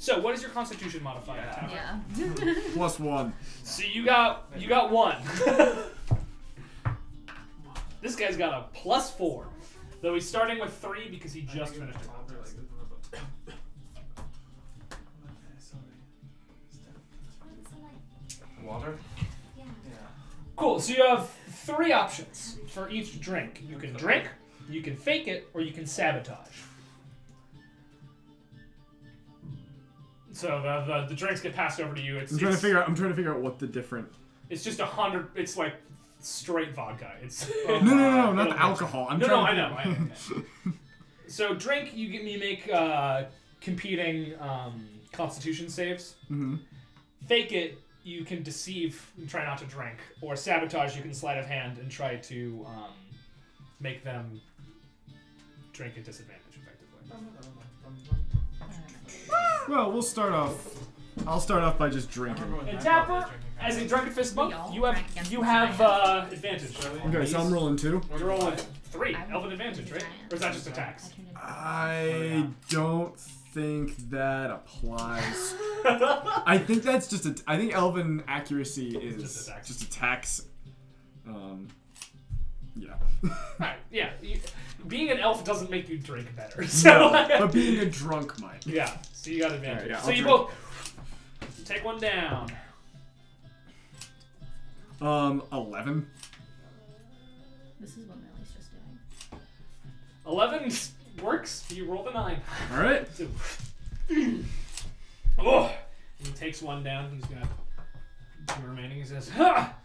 So, what is your Constitution modifier? Tapper? Yeah. +1. So you got 1. This guy's got a +4. Though he's starting with 3 because he just finished it. Water? Yeah. Yeah. Cool. So you have 3 options for each drink. You can drink, you can fake it, or you can sabotage. So the drinks get passed over to you. I'm trying to figure out what the different. It's just 100. It's like straight vodka. It's No, not the alcohol. I know. So drink, you make competing Constitution saves. Mm-hmm. Fake it, you can deceive and try not to drink, or sabotage, you can sleight of hand and try to make them drink at disadvantage effectively. Well, we'll start off. I'll start off by just drinking. And Tapper, as a drunken fist monk, you have advantage. Okay, so I'm rolling 2. You're rolling 3, elven advantage, right? Or is that just attacks? I don't think that applies. I think that's just I think elven accuracy is just attacks. Yeah. Right. Yeah. Being an elf doesn't make you drink better. So. No, but being a drunk might. Yeah. So you got advantage. Right, yeah, so I'll you drink. both take one down. 11. This is what Millie's just doing. 11 works. You roll the 9. All right. So, oh, and he takes one down. He's gonna do remaining. He says, "Ha!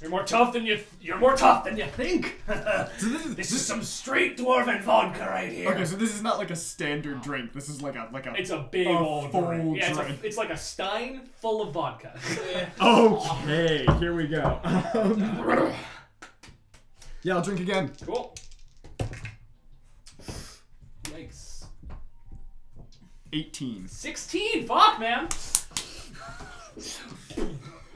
You're more tough than you think. So This is some straight dwarven vodka right here." Okay, so this is not like a standard drink. This is like a. It's a big old full drink. Yeah, drink. it's like a stein full of vodka. Okay, here we go. Yeah, I'll drink again. Cool. Yikes. 18. 16. Fuck, man.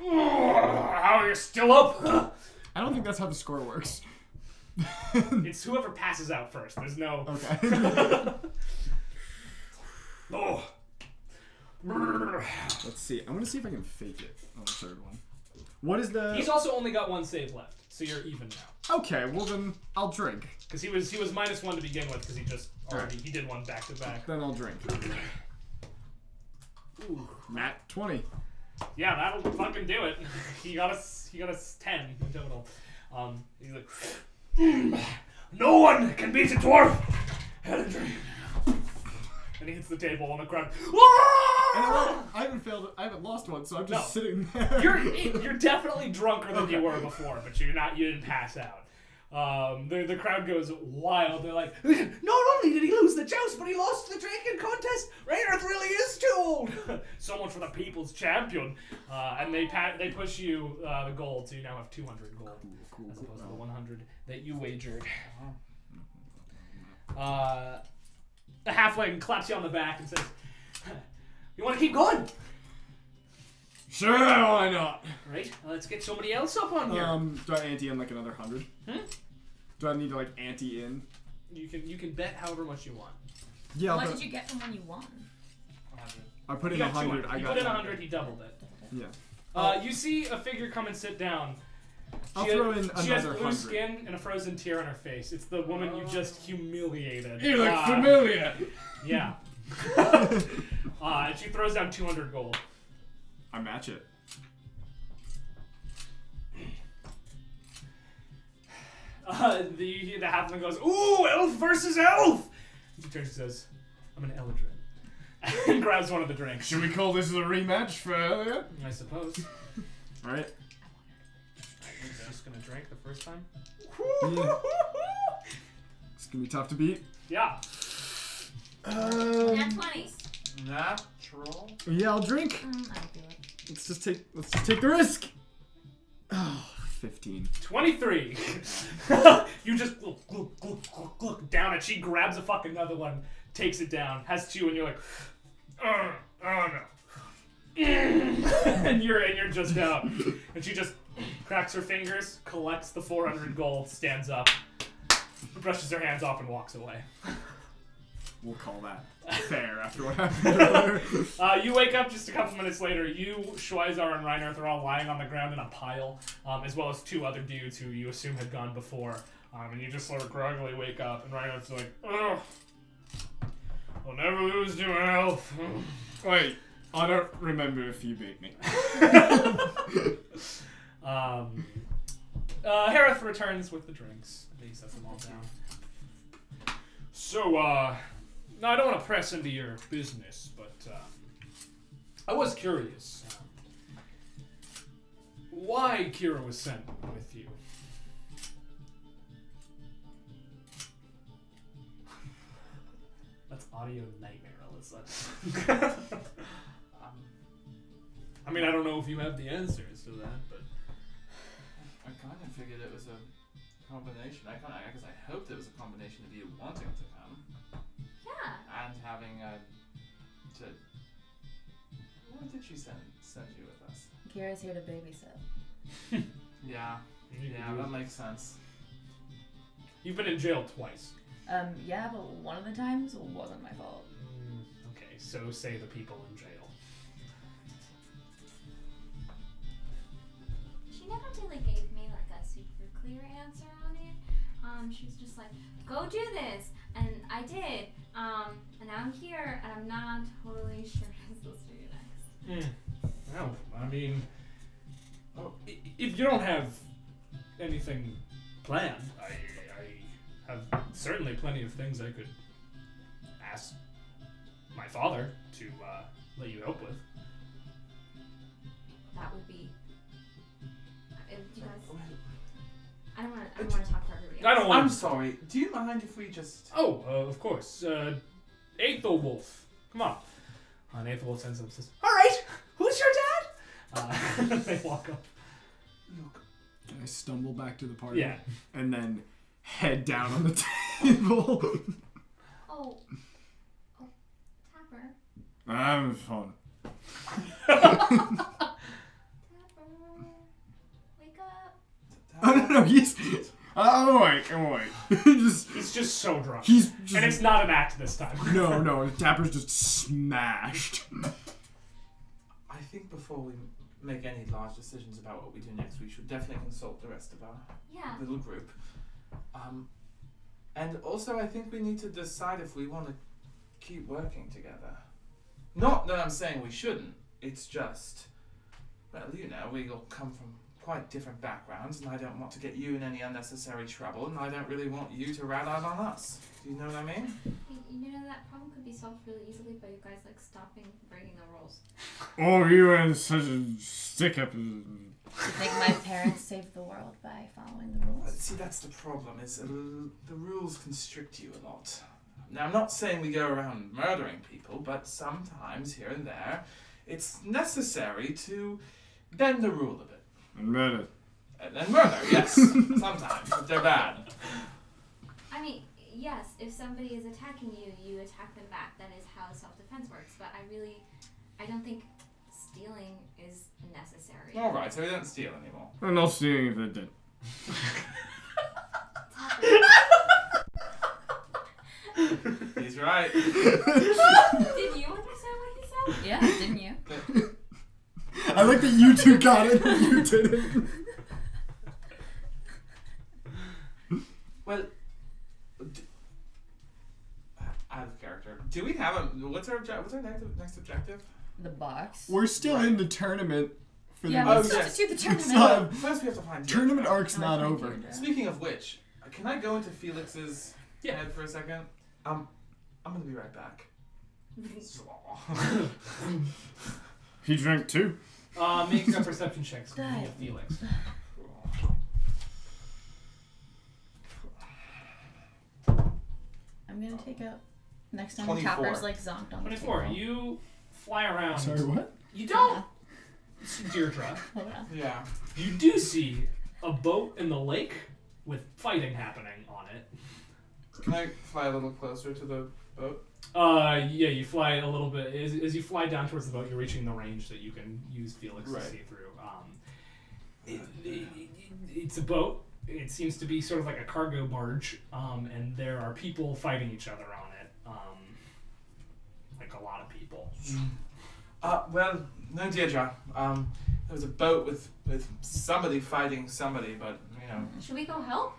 How are you still up? I don't think that's how the score works. It's whoever passes out first. There's no. Okay. Oh. Let's see. I'm gonna see if I can fake it on the third one. What is the? He's also only got 1 save left, so you're even now. Okay, well then I'll drink. Because he was -1 to begin with, because he just already he did one back to back. Then I'll drink. Ooh. Nat 20. Yeah, that'll fucking do it. He got us 10 in total. He's like, no one can beat a dwarf. Had a drink. And he hits the table on the crowd. And I haven't lost one, so I'm just sitting there. You're definitely drunker than you were before, but you didn't pass out. The crowd goes wild. They're like, not only did he lose the joust, but he lost the drinking contest. Raynard really is too old. So much for the people's champion. And they push you the gold, so you now have 200 gold Cool. as opposed to the 100 that you wagered. The halfling claps you on the back and says, "You want to keep going?" Sure, why not? Right. Let's get somebody else up on here. Do I ante in like another 100? Do I need to like ante in? You can bet however much you want. Yeah. What did you get from when you won? I put in You got 100. 200. I You got put in 100. He doubled it. Yeah. You see a figure come and sit down. I'll throw in She has another blue 100. skin and a frozen tear on her face. It's the woman you just humiliated. You look familiar. Yeah. And she throws down 200 gold. I match it. The halfling goes, "Ooh, elf versus elf!" He turns and says, "I'm an Eldrin." And grabs one of the drinks. Should we call this a rematch for earlier? I suppose. Alright. He's just gonna drink the first time. Yeah. It's gonna be tough to beat. Yeah. Nat 20. Natural. Yeah, I'll drink. I'll do it. Let's just take the risk. Oh, 15. 23. You just look down and she grabs a fucking another one, takes it down, has 2, and you're like, oh no. and you're just out. And she just cracks her fingers, collects the 400 gold, stands up, brushes her hands off, and walks away. We'll call that fair after what happened earlier. You wake up just a couple minutes later. You, Schweizar, and Reinhardt are all lying on the ground in a pile, as well as 2 other dudes who you assume had gone before. And you just sort of groggily wake up, and Reinhardt's like, ugh, I'll never lose to an elf. Wait, I don't remember if you beat me. Harith returns with the drinks. He sets them all down. So, no, I don't want to press into your business, but I was curious. Why Kira was sent with you? That's audio nightmare, Alyssa. I mean, I don't know if you have the answers to that, but I kind of figured it was a combination. I guess I hoped it was a combination of you wanting to come Yeah. and having to. What did she send you with us? Kira's here to babysit. Yeah, that makes sense. You've been in jail twice. Yeah, but one of the times wasn't my fault. Okay, so say the people in jail. She never really gave me like a super clear answer on it. She was just like, go do this, and I did. And now I'm here, and I'm not totally sure I'm supposed to do next. Well, I mean, if you don't have anything planned, I have certainly plenty of things I could ask my father to let you help with. That would be. You guys, I don't want to talk for everybody. I don't want. I'm sorry. Do you mind if we just? Oh, of course. Aethelwolf, come on. And Aethelwolf sends him and says, "All right, who's your dad?" They walk up. Look. I stumble back to the party. Yeah. And then head down on the table. Oh, Tapper. I'm fun. Tapper, wake up. Oh no, he's. I'm awake. He's just so drunk. He's just. And it's not an act this time. No, Tapper's just smashed. I think before we make any large decisions about what we do next, we should definitely consult the rest of our little group. And also, I think we need to decide if we want to keep working together. Not that I'm saying we shouldn't. It's just, well, we all come from quite different backgrounds, and I don't want to get you in any unnecessary trouble, and I don't really want you to rat out on us. Do you know what I mean? You know, that problem could be solved really easily by you guys like stopping breaking the rules. Oh, you are such a stick-up. You think my parents saved the world by following the rules? See, that's the problem, is the rules constrict you a lot. Now, I'm not saying we go around murdering people, but sometimes, here and there, it's necessary to bend the rule a bit. And murder. And murder, yes. Sometimes, if they're bad. I mean, yes, if somebody is attacking you, you attack them back. That is how self-defense works. But I don't think stealing is necessary. Alright, so we don't steal anymore. I'm not stealing if they're dead. He's right. Did you understand what he said? Yeah, didn't you? I like that you two got it and you didn't. Well, out of character. Do we have a... What's our next objective? The box. We're still in the tournament for Yeah, the we next. still have to do the tournament. It's not- First we have to find tournament Deirdre. arc's not over. Speaking of which, can I go into Felix's Yeah. head for a second? I'm gonna be right back. He drank too. Make a perception check. Felix. I'm gonna take out next time 24. Tapper's like zonked on the 24. table. You fly around. Sorry, what? You don't see Deirdre. Hold on. Yeah. You do see a boat in the lake with fighting happening on it. Can I fly a little closer to the boat? Yeah, you fly a little bit. As you fly down towards the boat, you're reaching the range that you can use Felix to see through. It's a boat. It seems to be sort of like a cargo barge, and there are people fighting each other on it. like a lot of people. Well, no, Deirdre. There was a boat with somebody fighting somebody, but you know. Should we go help?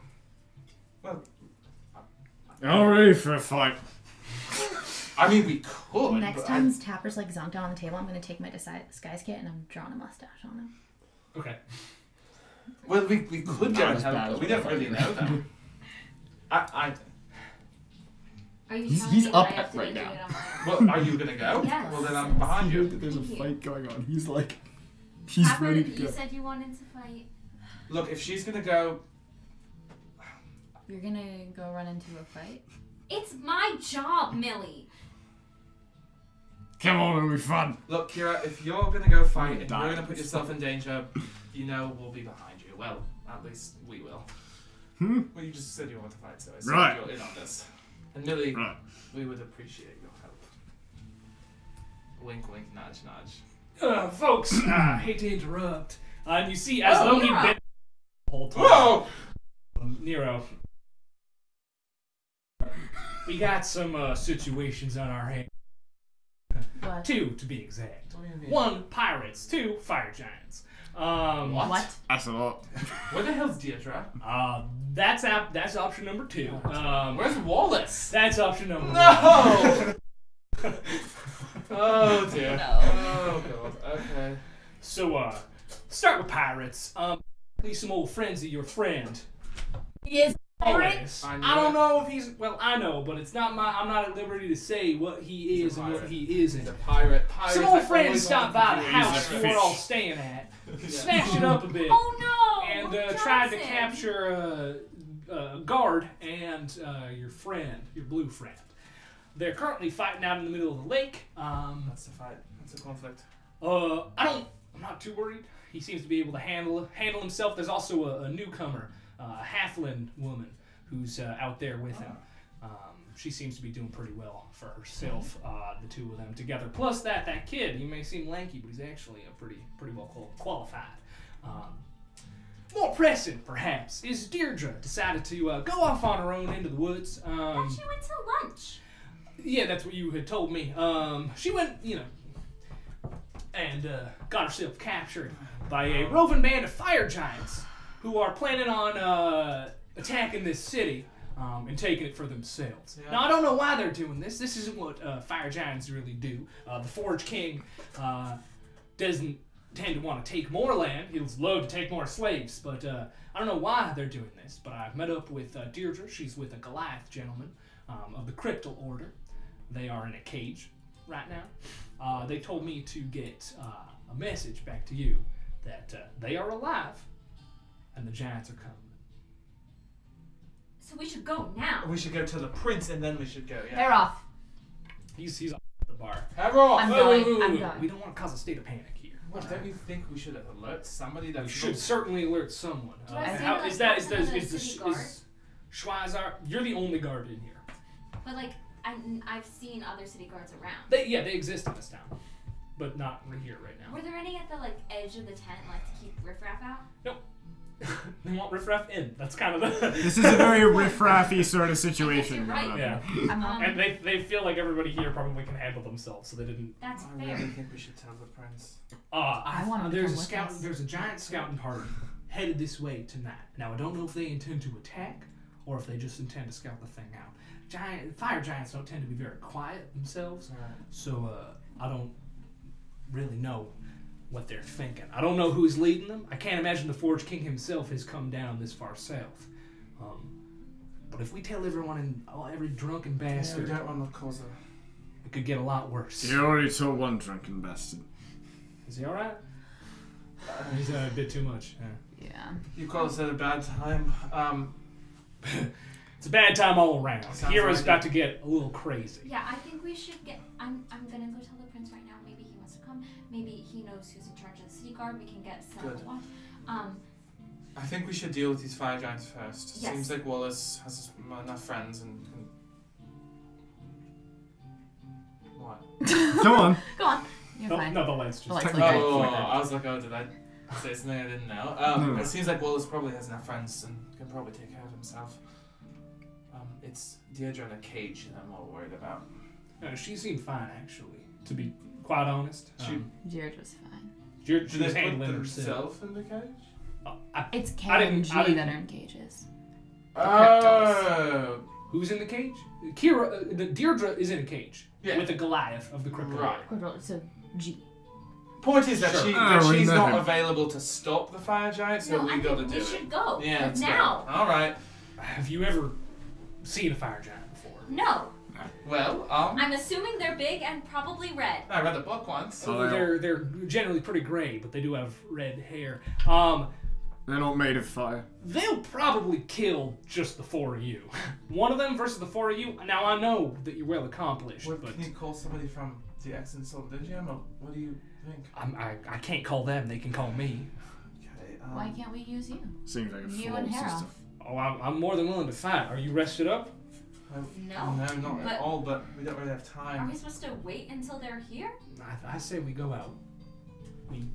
Well, All ready for a fight. I mean, we could. Next but time Tapper's like zonked down on the table, I'm gonna take my disguise kit and I'm drawing a mustache on him. Okay. Well, we could go and as help, bad but as we what I don't really know them. Are you He's telling me up that I have to right do now. it on my own? Well, are you gonna go? Yes. Well, then I'm behind you. There's a Thank you. fight going on. He's like, he's Tapper, ready to you go. said you wanted to fight. Look, if she's gonna go, You're gonna go run into a fight? It's my job, Millie. Come on, it'll be fun. look, Kira, if you're gonna go fight and Die. you're gonna put yourself in danger, you know we'll be behind you. Well, at least we will. Well, you just said you want to fight, so I assume Right. you're in on this. And Millie, Right. we would appreciate your help. Wink, wink, nudge, nudge. Folks, I hate to interrupt. And you see, as though he'd Nero. been the whole time. Whoa! Nero. We got some situations on our hands. What? 2, to be exact. What do you mean? 1, pirates. 2, fire giants. What? That's a lot. Where the hell's Deirdre? That's option number 2. Where's Wallace? That's option number 1. No! Oh dear. No. Oh god. Okay. So, start with pirates. These some old friends of your friend. He is Always. I I knew don't it. know if he's. Well, I know, but it's not my. I'm not at liberty to say what he He's is a and what pirate. he isn't. He's a pirate. Some old friends stopped by the house He's a we were all fish. staying at, smashed it up a bit, Oh no! and tried to Johnson. capture a guard and your friend, your blue friend. They're currently fighting out in the middle of the lake. That's the fight. That's a conflict. I'm not too worried. He seems to be able to handle himself. There's also a newcomer, a halfling woman, who's out there with him. She seems to be doing pretty well for herself. The two of them together, plus that kid. He may seem lanky, but he's actually a pretty well qualified. More pressing, perhaps, is Deirdre decided to go off on her own into the woods. I thought she went to lunch. Yeah, that's what you had told me. She went, and got herself captured by a roving band of fire giants who are planning on attacking this city and taking it for themselves. Yeah. Now, I don't know why they're doing this. This isn't what fire giants really do. The Forge King doesn't tend to want to take more land. He'd love to take more slaves, but I don't know why they're doing this. But I've met up with Deirdre. She's with a Goliath gentleman of the Cryptal Order. They are in a cage right now. They told me to get a message back to you that they are alive and the giants are coming. So we should go now. We should go to the prince and then we should go. Yeah. They're off. He's off the bar. Have her off. I'm Wait, going. wait, wait, I'm wait. going. We don't want to cause a state of panic here. Well, don't you think we should alert somebody that We should certainly alert someone. Do I And say, how like, is that? talk to the city guard? Is Schweizar? You're the only guard in here. But like, I've seen other city guards around. They exist in this town, but not right here right now. Were there any at the like edge of the tent, like to keep riffraff out? They want riffraff in. That's kind of the. This is a very riffraffy sort of situation you're going right. on. Yeah, I'm on. and they feel like everybody here probably can handle themselves, so they didn't. That's I fair. really think we should tell the prince. I want him to there's come a with scout. us. There's a giant scouting party headed this way tonight. Now I don't know if they intend to attack or if they just intend to scout the thing out. Fire giants don't tend to be very quiet themselves, so I don't really know what they're thinking. I don't know who's leading them. I can't imagine the Forge King himself has come down this far south. But if we tell everyone and every drunken Yeah, we bastard, don't want to cause it could get a lot worse. You already told one drunken bastard. Is he all right? He's a bit too much. Yeah. You called us at a bad time. It's a bad time all around. Sounds Hero's like about it. to get a little crazy. Yeah, I think we should get. I'm gonna go tell the prince right now. Maybe he wants to come. Maybe he knows who's in charge of the city guard. We can get some Good. watch. I think we should deal with these fire giants first. Yes. Seems like Wallace has enough friends and what? Go on. Go on. You're No, fine. no, the lights just. The lights flicker. flicker. Oh, Flicker. I was like, oh, did I say something I didn't know? No. It seems like Wallace probably has enough friends and can probably take care of himself. It's Deirdre in a cage that I'm more worried about. She seemed fine, actually, to be quite honest. Deirdre's fine. She Do was they put handling herself. themselves in the cage? It's K I didn't- and G I didn't- that are in cages. Oh. Who's in the cage? Kira, Deirdre is in a cage Yeah. with a Goliath of the crypto. Right. So G. Point is that, Sure. she's we not met him. available to stop the fire giant, so No, we I got to think do we it. should go. Yeah, let's now. go. All right. Have you ever seen a fire giant before? No. Well, I'm assuming they're big and probably red. I read the book once. So they're generally pretty gray, but they do have red hair. They're not made of fire. They'll probably kill just the four of you. One of them versus the four of you. Now I know that you're well accomplished, but Can you call somebody from the Excellent Soldigium, or what do you think? I can't call them. They can call me. Okay. Why can't we use you? Seems like a You flawed and Hera. system. Oh, I'm more than willing to fight. Are you rested up? No. No, not But- at all. But we don't really have Are time. we supposed to wait until they're here? I say we go out. We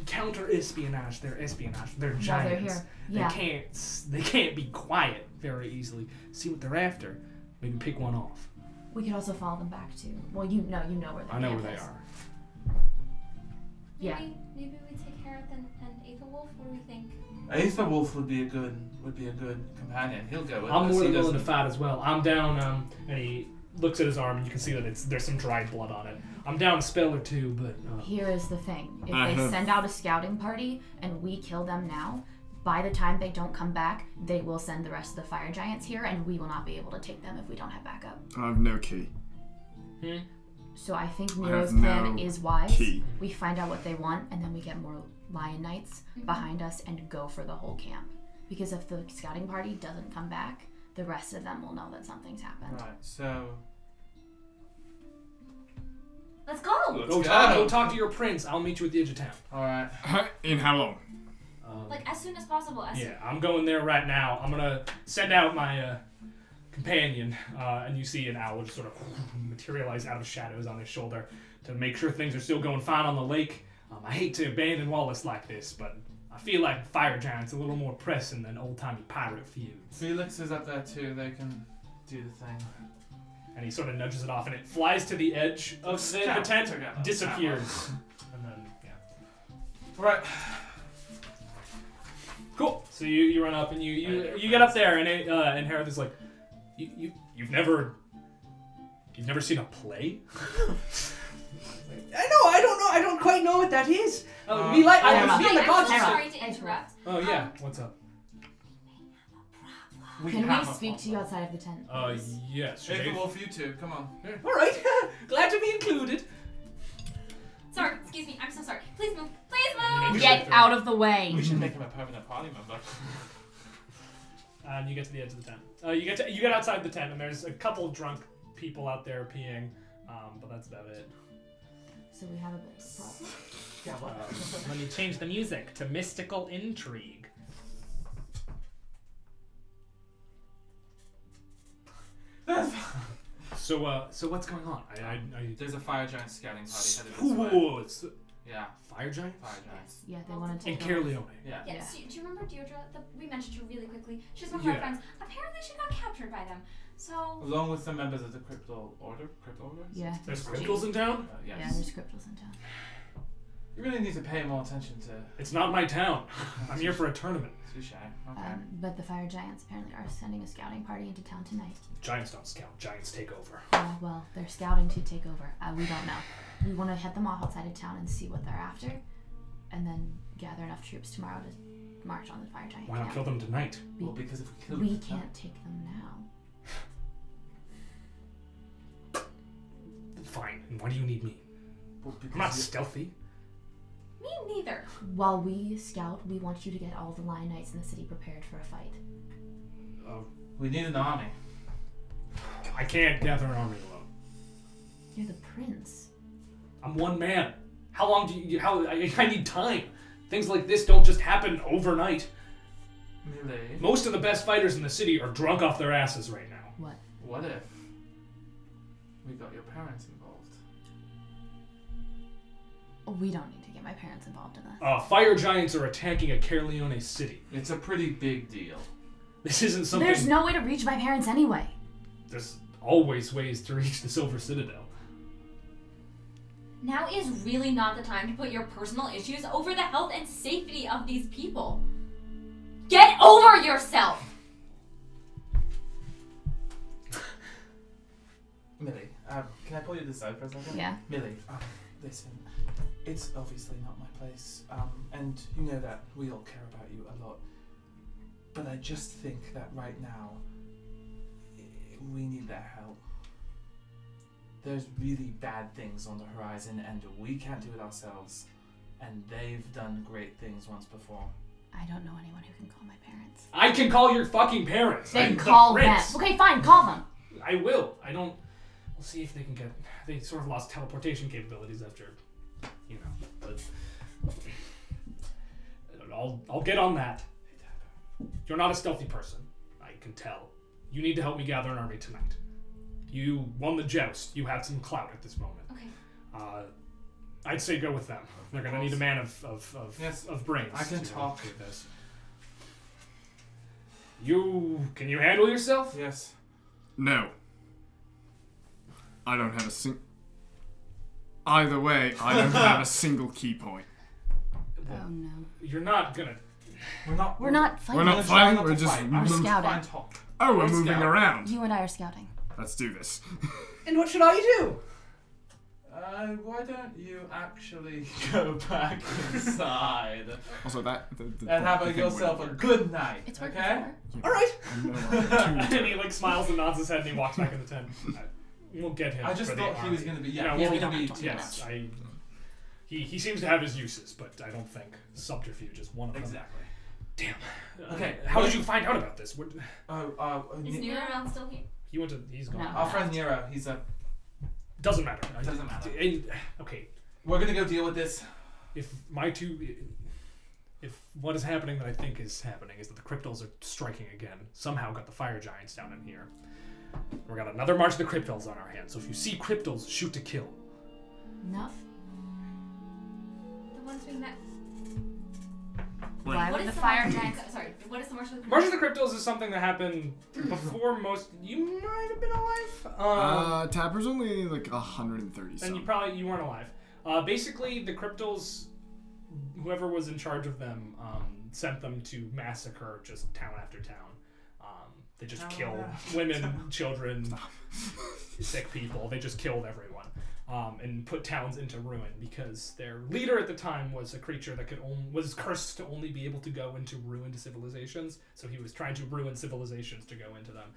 counter espionage. They're espionage. They're While giants. they're here. Yeah. They can't be quiet very easily. See what they're after. Maybe pick one off. We could also follow them back to. Well, you know where they are. I know where they are. Yeah. Maybe we take Harith and Ava Wolf. What do we think? Aether Wolf would be a good companion. He'll go with I'm us. more He than willing to doesn't- fight as well. I'm down, and he looks at his arm, and you can see that there's some dried blood on it. I'm down a spell or two, but Here is the thing. If I they have- send out a scouting party and we kill them now, by the time they don't come back, they will send the rest of the fire giants here, and we will not be able to take them if we don't have backup. I have no key. So I think I Nero's have plan no is wise. key. We find out what they want, and then we get more lion knights behind us and go for the whole camp. Because if the scouting party doesn't come back, the rest of them will know that something's happened. Right. So. Let's go. go talk to your prince. I'll meet you at the edge of town. All right. In how long? Like as soon as possible. Yeah, I'm going there right now. I'm gonna send out my companion, and you see an owl just sort of materialize out of shadows on his shoulder to make sure things are still going fine on the lake. I hate to abandon Wallace like this, but I feel like Fire Giant's a little more pressing than old-timey pirate feuds. Felix is up there too. They can do the thing. And he sort of nudges it off, and it flies to the edge of the tent, disappears, and then Right. Cool. So you run up and you get up there, and Harith is like, you've never seen a play? I don't quite know what that is. I'm sorry to interrupt. Oh yeah, what's up? Can we speak to you outside of the tent? Yes. Aether Wolf, you too. Come on. All right. Glad to be included. Sorry, excuse me. I'm so sorry. Please move. Please move. Get out of the way! We should make him a permanent party member. And you get to the edge of the tent. You get outside the tent, and there's a couple drunk people out there peeing, but that's about it. So we have a bit of a problem. Let me change the music to mystical intrigue. So what's going on? There's a fire giant scouting party headed this way. Whoa, it's Yeah, fire giant? fire giants. Yeah, they want to In take Caerleone. Yeah. Yeah. So, do you remember Deirdre? We mentioned her really quickly. She's one of Yeah. our friends. Apparently, she got captured by them. So. Along with some members of the Crypto Order. Yeah. There's cripples in town? Yes. Yeah, there's cryptos in town. You really need to pay more attention to. It's not my town. I'm here for a tournament. Touche. Okay. But the fire giants apparently are sending a scouting party into town tonight. Giants don't scout. Giants take over. Well, they're scouting to take over. We don't know. We want to head them off outside of town and see what they're after, and then gather enough troops tomorrow to march on the fire giant. Why not kill them tonight? Well, because if we kill We them, can't take them now. Fine. And why do you need me? Well, because I'm not you- stealthy. Me neither. While we scout, we want you to get all the lion knights in the city prepared for a fight. We need an army. I can't gather an army alone. You're the prince. I'm one man. How long do you? I need time. Things like this don't just happen overnight. Melee. Most of the best fighters in the city are drunk off their asses right now. What? What if we got your parents involved? We don't need to get my parents involved in this. Fire giants are attacking a Caerleone city. It's a pretty big deal. This isn't something. There's no way to reach my parents anyway. There's always ways to reach the Silver Citadel. Now is really not the time to put your personal issues over the health and safety of these people. Get over yourself! Millie, can I pull you to the side for a second? Yeah. Millie, listen, it's obviously not my place, and you know that we all care about you a lot. But I just think that right now, we need their help. There's really bad things on the horizon, and we can't do it ourselves. And they've done great things once before. I don't know anyone who can call my parents. I can call your fucking parents. Then I'm call the them. prince. Okay, fine, call them. I will. I don't. We'll see if they can get. They sort of lost teleportation capabilities after, you know. But I'll get on that. You're not a stealthy person. I can tell. You need to help me gather an army tonight. You won the joust. You have some clout at this moment. Okay. I'd say go with them. They're gonna need a man of brains. I can to talk. do this. Can you handle yourself? Yes. No. I don't have a Either way, I don't have a single key point. Oh no. You're not gonna. We're not fighting. We're not fighting, we're just scouting. Oh, we're moving around. You and I are scouting. Let's do this. And what should I do? Why don't you actually go back inside Also, and have yourself a good night, It's worked okay? before. All right. I know. And he like smiles and nods his head, and he walks back in the tent. We'll get him. I just for the thought he was army. going to be, No, he was we'll- going to be, Yes, he seems to have his uses, but I don't think subterfuge is one of them. Exactly. Damn. Okay, How did you find out about this? What, Is Nero not still here? he's gone. No. Our friend Nero, he's a, Doesn't matter. Doesn't matter. Okay. we're going to go deal with this. If what is happening that I think is happening is that the Cryptals are striking again. Somehow got the Fire Giants down in here. We got another March of the Cryptals on our hands. So if you see Cryptals, shoot to kill. No. The ones we met. Why What would is the the fire March- giant? Sorry, what is the March of the March of the Cryptals is something that happened before most. You might have been alive. Tapper's only like 130 And something. you weren't alive. Basically, the Cryptals, whoever was in charge of them, sent them to massacre just town after town. They just killed women, children, sick people. They just killed everyone, and put towns into ruin because their leader at the time was a creature that was cursed to only be able to go into ruined civilizations. So he was trying to ruin civilizations to go into them.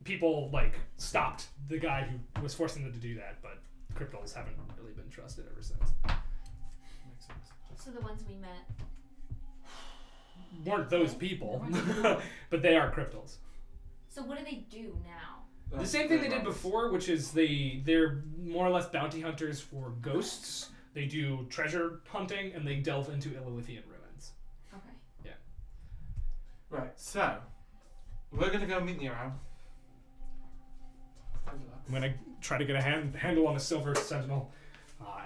People stopped the guy who was forcing them to do that, but Cryptals haven't really been trusted ever since. Makes sense. So the ones we met. Weren't those people, but they are Cryptals. So what do they do now? The same thing they did before, which is they're more or less bounty hunters for ghosts. They do treasure hunting, and they delve into Illithian ruins. Okay. Right, so, we're going to go meet Nero. I'm gonna try to get a handle on the Silver Sentinel,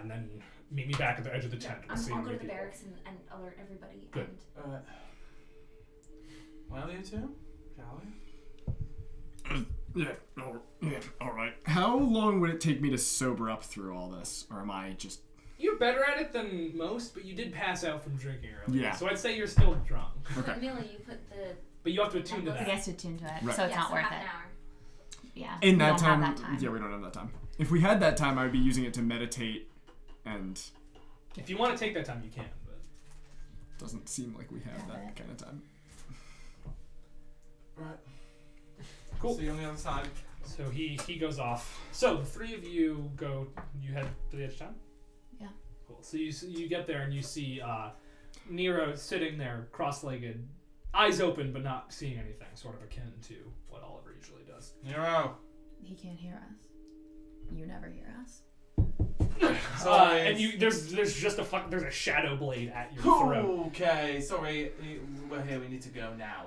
and then meet me back at the edge of the tent. We'll see I'll how go to many the people. barracks and alert everybody. Good. And Well, you two, shall we? Yeah, alright. How long would it take me to sober up through all this? Or am I just... You're better at it than most, but you did pass out from drinking earlier. Yeah. So I'd say you're still drunk. Okay. Millie, you put the But you have to attune to I that. guess to tune to it, Right. so it's not so worth half it. an hour. Yeah. In we that don't time, have that time. yeah, we don't have that time. If we had that time, I would be using it to meditate, and If you want to take that time, you can. But doesn't seem like we have Yeah, that but- kind of time. Right. Cool. See you on the other side. so he goes off. So the three of you head to the edge of town? Yeah. Cool. So you get there and you see Nero sitting there cross-legged, eyes open but not seeing anything, sort of akin to what Oliver usually does. Nero. He can't hear us. You never hear us. Sorry. And there's just there's a shadow blade at your throat. Okay, sorry. We're here. We need to go now.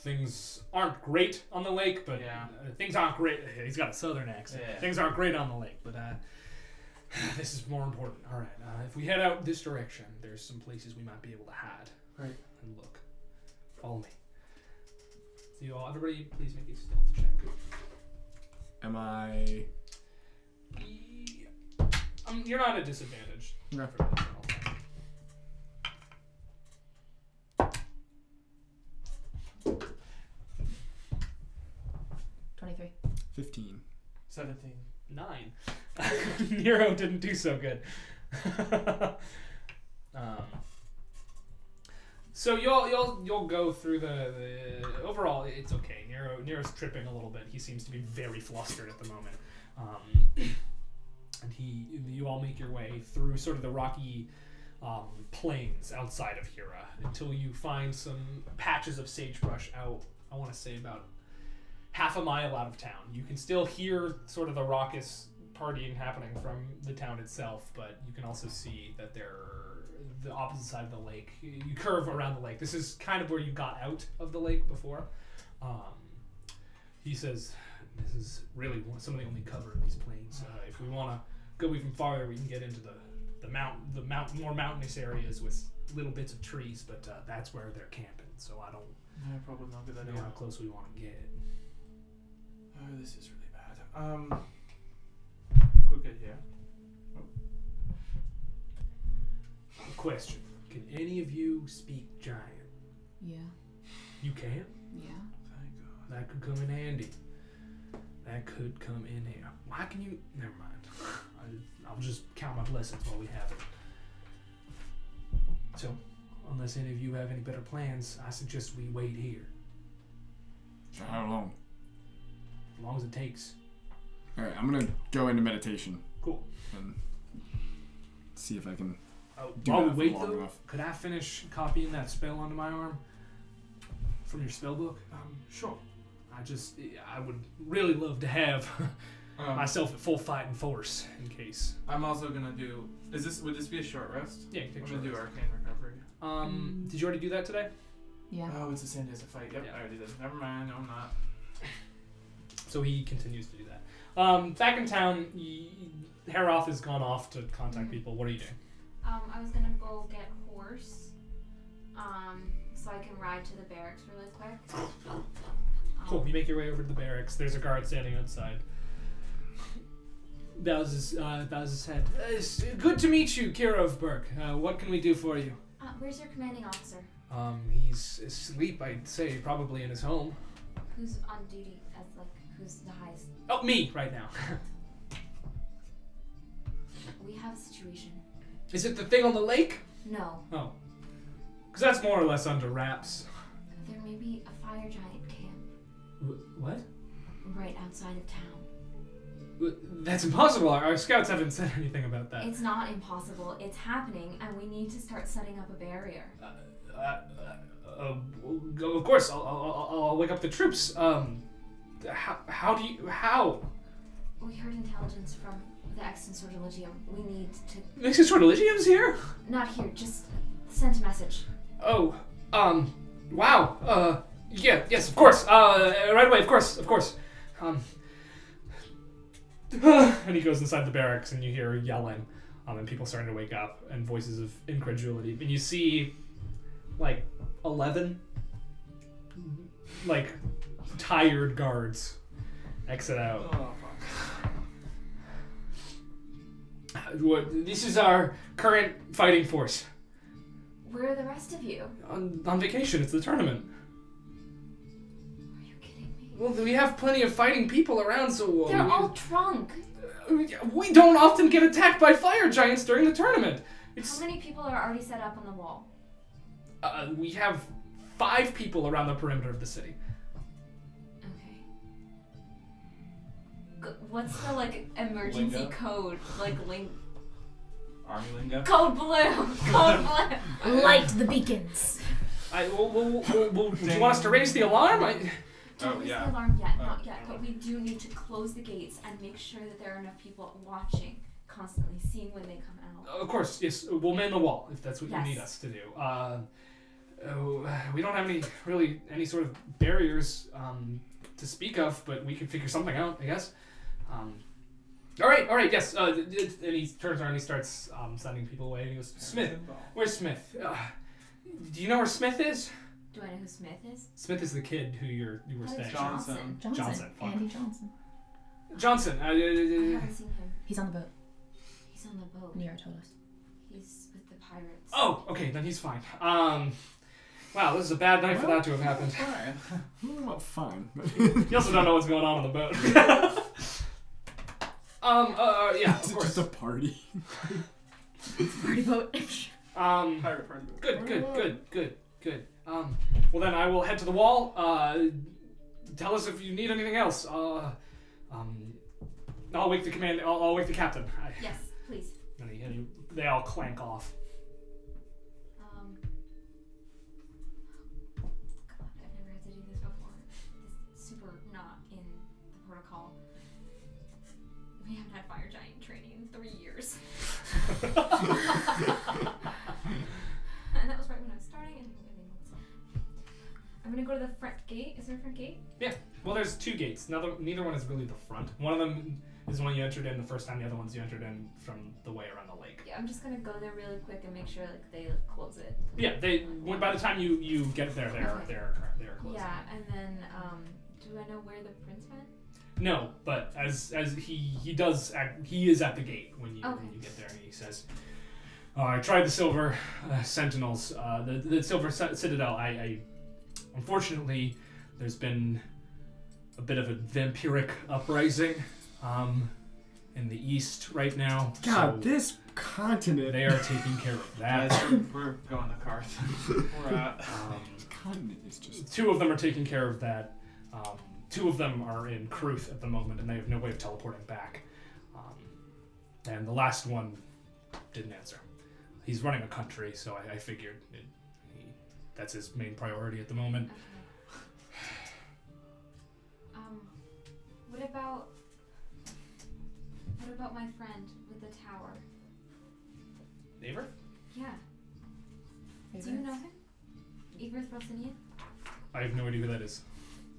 Things aren't great on the lake, but Yeah. things aren't great. He's got a southern accent. Yeah. Things aren't great on the lake, but this is more important. All right, if we head out this direction, there's some places we might be able to hide. Right. And look. Follow me. So Do you all? Everybody, please make a stealth check. Am I? You're not at a disadvantage. Okay. For this, I don't think. 23. 15. 17. 9. Nero didn't do so good. So you'll go through the overall. It's okay. Nero's tripping a little bit. He seems to be very flustered at the moment. And you all make your way through sort of the rocky plains outside of Hira until you find some patches of sagebrush out. I want to say about half a mile out of town. You can still hear sort of the raucous partying happening from the town itself, but you can also see that they're the opposite side of the lake. You curve around the lake. This is kind of where you got out of the lake before. He says, this is really some of the only cover in these plains. If we want to go even farther, we can get into the more mountainous areas with little bits of trees, but that's where they're camping, so I don't Yeah, probably not a good idea. know how close we want to get. Oh, this is really bad. I think we're good here. Question. Can any of you speak giant? Yeah. You can? Yeah. Thank God. That could come in handy. That could come in here. Why can you... Never mind. I'll just count my blessings while we have it. So, unless any of you have any better plans, I suggest we wait here. For how long? As long as it takes. All right, I'm gonna go into meditation. Cool. And see if I can. While we that for wait, long though, enough. could I finish copying that spell onto my arm? From your spell book? Sure. I would really love to have Myself. myself at full fight and force in case. I'm also gonna do. Would this be a short rest? Yeah, you can I'm take gonna do short rest. arcane recovery. Did you already do that today? Yeah. Oh, it's the same day as a fight. Yep, Yeah. I already did. Never mind. No, I'm not. So he continues to do that. Back in town, Haroth has gone off to contact people. What are you doing? I was gonna go get horse, so I can ride to the barracks really quick. Cool. You make your way over to the barracks. There's a guard standing outside. Bows his head. It's good to meet you, Kirov Burke. What can we do for you? Where's your commanding officer? He's asleep, I'd say, probably in his home. Who's on duty as who's the highest? Oh, me, right now. We have a situation. Is it the thing on the lake? No. Oh. Because that's more or less under wraps. There may be a fire giant camp What? right outside of town. That's impossible. Our scouts haven't said anything about that. It's not impossible. It's happening, and we need to start setting up a barrier. Of course, I'll wake up the troops. How? We heard intelligence from the Extant Sortilegium. We need to... The Sortilegium's here? Not here, just sent a message. Oh, wow. Yeah, yes, of course. Right away, of course. And he goes inside the barracks, and you hear yelling, and people starting to wake up, and voices of incredulity. And you see, 11, tired guards exit out. Oh, fuck. This is our current fighting force. Where are the rest of you? On vacation, it's the tournament. Are you kidding me? Well, we have plenty of fighting people around, so... They're all drunk. We don't often get attacked by fire giants during the tournament. How many people are already set up on the wall? We have 5 people around the perimeter of the city. Okay. What's the, emergency Lingo? code? Link... Army lingo? Code blue! Code blue! Light the beacons. Do you want us to raise the alarm? Don't raise yeah. the alarm yet, Oh, not yet. But we do need to close the gates and make sure that there are enough people watching, constantly seeing when they come out. Of course, yes. We'll man the wall if that's what you Yes. need us to do. We don't have any sort of barriers to speak of, but we can figure something out, I guess. All right, yes. And he turns around and he starts sending people away. And he goes, Smith, where's Smith? Do you know where Smith is? Do I know who Smith is? Smith is the kid who you were staying. Johnson. Johnson. Fuck. Andy Johnson. Johnson. I haven't seen him. He's on the boat. He's on the boat. Nero told us. He's with the pirates. Oh, okay, then he's fine. Wow, this is a bad night for that to have happened. Fine. Well, fine. You also don't know what's going on the boat. Yeah, Is of it course. just a party? Party boat. Pirate party. Good. Well then I will head to the wall. Tell us if you need anything else. I'll wake the command. I'll wake the captain. Yes, please. And they all clank off. God, I've never had to do this before. This is super not in the protocol. We haven't had fire giant training in 3 years. And that was right when I was starting. And I'm gonna go to the front gate. Is there a front gate? Yeah. Well, there's 2 gates. Neither one is really the front. One of them is the one you entered in the first time. The other one's you entered in from the way around the lake. Yeah, I'm just gonna go there really quick and make sure like they close it. Yeah. By the time you get there, they're closing. Yeah, and then do I know where the prince went? No, but as he does he is at the gate when you get there, and he says, "I tried the Silver Sentinels, the Silver Citadel. I unfortunately there's been a bit of a vampiric uprising in the east right now. God, so this continent. they are taking care of that. Guys, we're going to Carth. We're at. This continent is just. 2 of them are taking care of that. 2 of them are in Kruth at the moment, and they have no way of teleporting back. And the last one didn't answer. He's running a country, so I figured that's his main priority at the moment. Okay. What about my friend with the tower? Neighbor? Yeah. Do you know him? Eberth Rossinian? I have no idea who that is.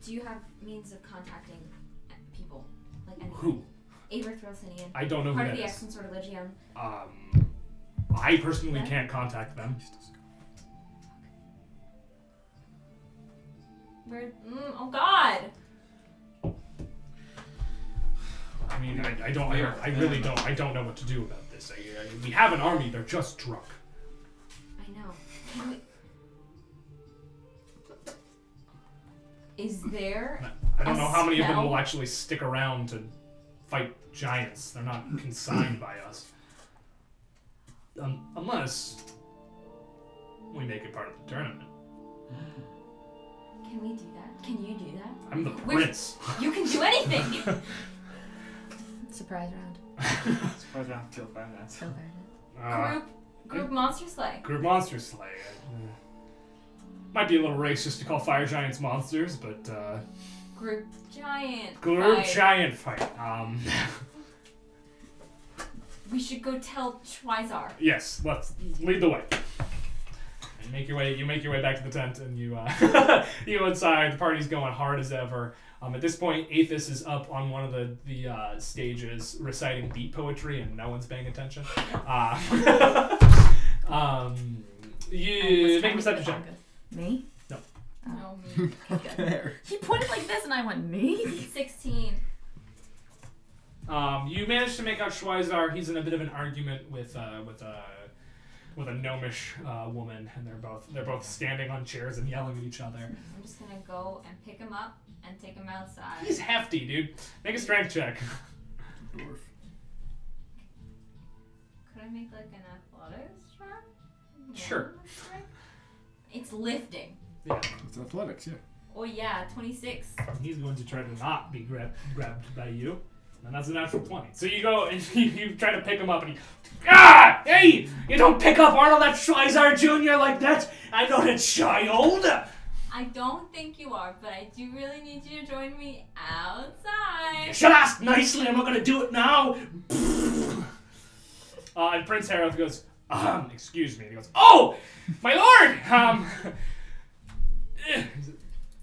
Do you have means of contacting people? Like anyone? Who? Eberth Rossinian. I don't know who Part that of the is. Extant Legion. I personally Yeah. can't contact them. Where? Oh God! I mean, I really don't. I don't know what to do about this. We have an army. They're just drunk. I know. Can we... Is there? I don't know how many of them spell? will actually stick around to fight giants. They're not consigned by us. Unless we make it part of the tournament. Can we do that? Can you do that? I'm the We're- prince. You can do anything. Surprise round. Surprise round, kill 5 minutes. So bad. Group monster slay. Group monster slay. Might be a little racist to call fire giants monsters, but Group giant. group fight. giant fight. We should go tell Schweizar. Yes, let's lead the way. You make your way back to the tent, and you you go inside. The party's going hard as ever. At this point, Aethys is up on one of the stages reciting beat poetry, and no one's paying attention. You make a perception check. Me? No. No, me. There. He pointed like this and I went, me? 16. You manage to make out Schweizar. He's in a bit of an argument with a gnomish woman, and they're both standing on chairs and yelling at each other. I'm just gonna go and pick him up and take him outside. He's hefty, dude. Make a strength check. Dwarf. Could I make like an athletics check? Sure. It's lifting. Yeah. It's athletics, yeah. Oh yeah, 26. He's going to try to not be grabbed by you. And that's a natural 20. So you go and you try to pick him up, and he... Ah! Hey! You don't pick up Arnold at Schweizar Jr. like that! I'm not a child! I don't think you are, but I do really need you to join me outside. You should ask nicely, I'm not gonna do it now! And Prince Harold goes, excuse me. And he goes, oh! My lord!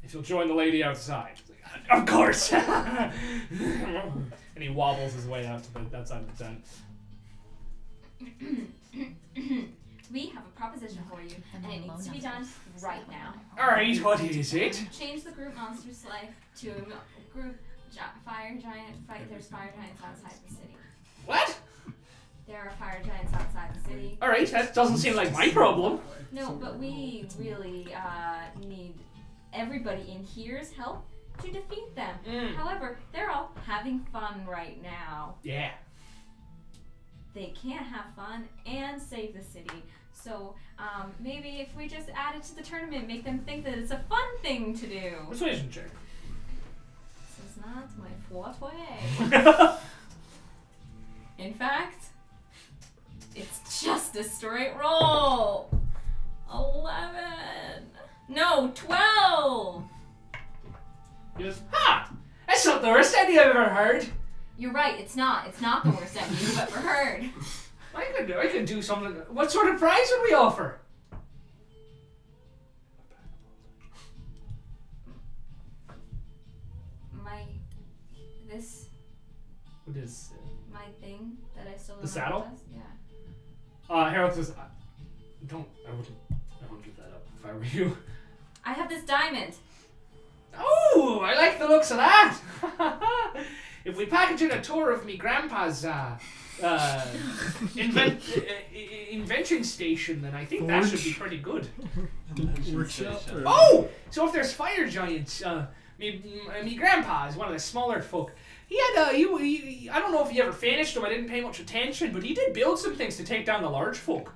If you'll join the lady outside. He's like, of course! And he wobbles his way out to the outside of the tent. we have a proposition for you, and it needs to be done right now. Alright, what is it? Change the group monster sleigh to a group fire giant fight. There's fire giants outside the city. What? There are fire giants outside the city. Alright, that doesn't seem like my problem. No, but we really need everybody in here's help to defeat them. However, they're all having fun right now. Yeah. They can't have fun and save the city. So maybe if we just add it to the tournament, make them think that it's a fun thing to do. Persuasion check. This is not my forte. In fact, it's just a straight roll. 11. No, 12. He goes, ha! That's not the worst idea I've ever heard. You're right, it's not. It's not the worst idea you've ever heard. I could do something. What sort of prize would we offer? What is it? My thing that I stole. The saddle? Yeah. Harold says, I wouldn't give that up if I were you. I have this diamond. Oh, I like the looks of that. If we package in a tour of me grandpa's invention station, then I think that should be pretty good. Workshop. Oh, so if there's fire giants, me grandpa is one of the smaller folk. He had he I don't know if he ever finished them. I didn't pay much attention, but he did build some things to take down the large folk.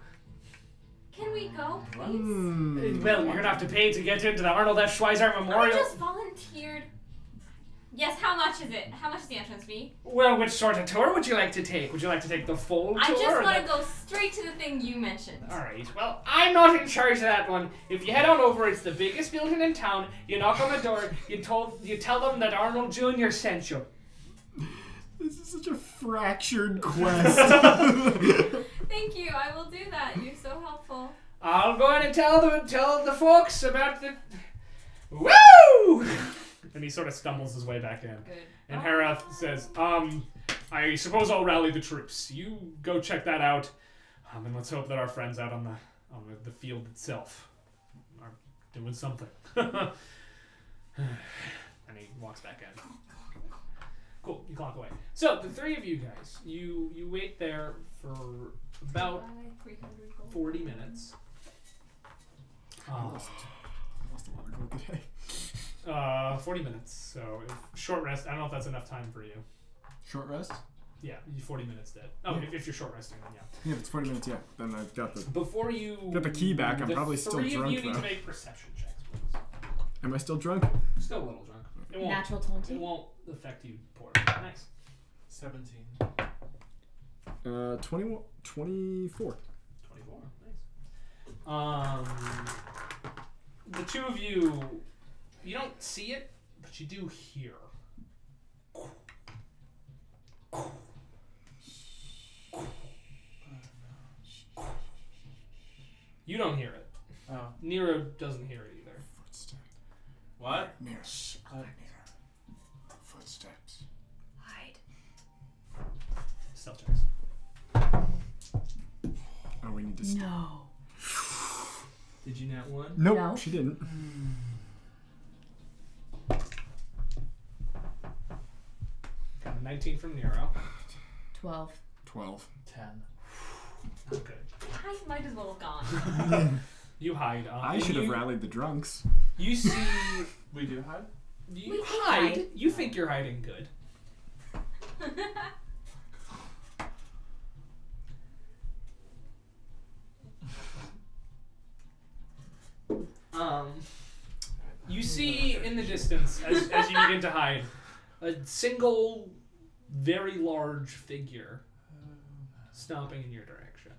Can we go, please? Well, you're gonna have to pay to get into the Arnold F. Schweitzer Memorial. I just volunteered. Yes, how much is it? How much is the entrance fee? Well, which sort of tour would you like to take? Would you like to take the full tour? I just want to go straight to the thing you mentioned. Alright, well, I'm not in charge of that one. If you head on over, it's the biggest building in town. You knock on the door, you tell them that Arnold Jr. sent you. This is such a fractured quest. Thank you, I will do that. You're so helpful. I'll go in and tell the folks about the... Woo! And he sort of stumbles his way back in. Good. And Herath says, I suppose I'll rally the troops. You go check that out. And let's hope that our friends out on the field itself are doing something. And he walks back in. Cool, you clock away. So, the three of you guys, you wait there for about 40 minutes. Lost a lot of gold today. 40 minutes, so short rest. I don't know if that's enough time for you. Short rest? Yeah, 40 minutes dead. Oh, Yeah. if you're short resting, then yeah. Yeah, if it's 40 minutes, yeah. Then I've got the... Before you... Got the key back, I'm probably still drunk, The three of you need though. to make perception checks, please. Am I still drunk? Still a little drunk. It won't, Natural 20. It won't affect you poorly. Nice. 17. 24. 24. Nice. The two of you, you don't see it, but you do hear. You don't hear it. Oh. Nero doesn't hear it either. Footsteps. What? Mirror. Mirror. Footsteps. Hide. Stealth checks. Oh, we need to... No. Did you not one? Nope, No. she didn't. Got a 19 from Nero. 12. 12. 10. Okay. I might as well have gone. You hide. I should have rallied the drunks. You see... We do hide? You We hide. hide. You think you're hiding good. You see in the distance, as you begin to hide, a single, very large figure stomping in your direction.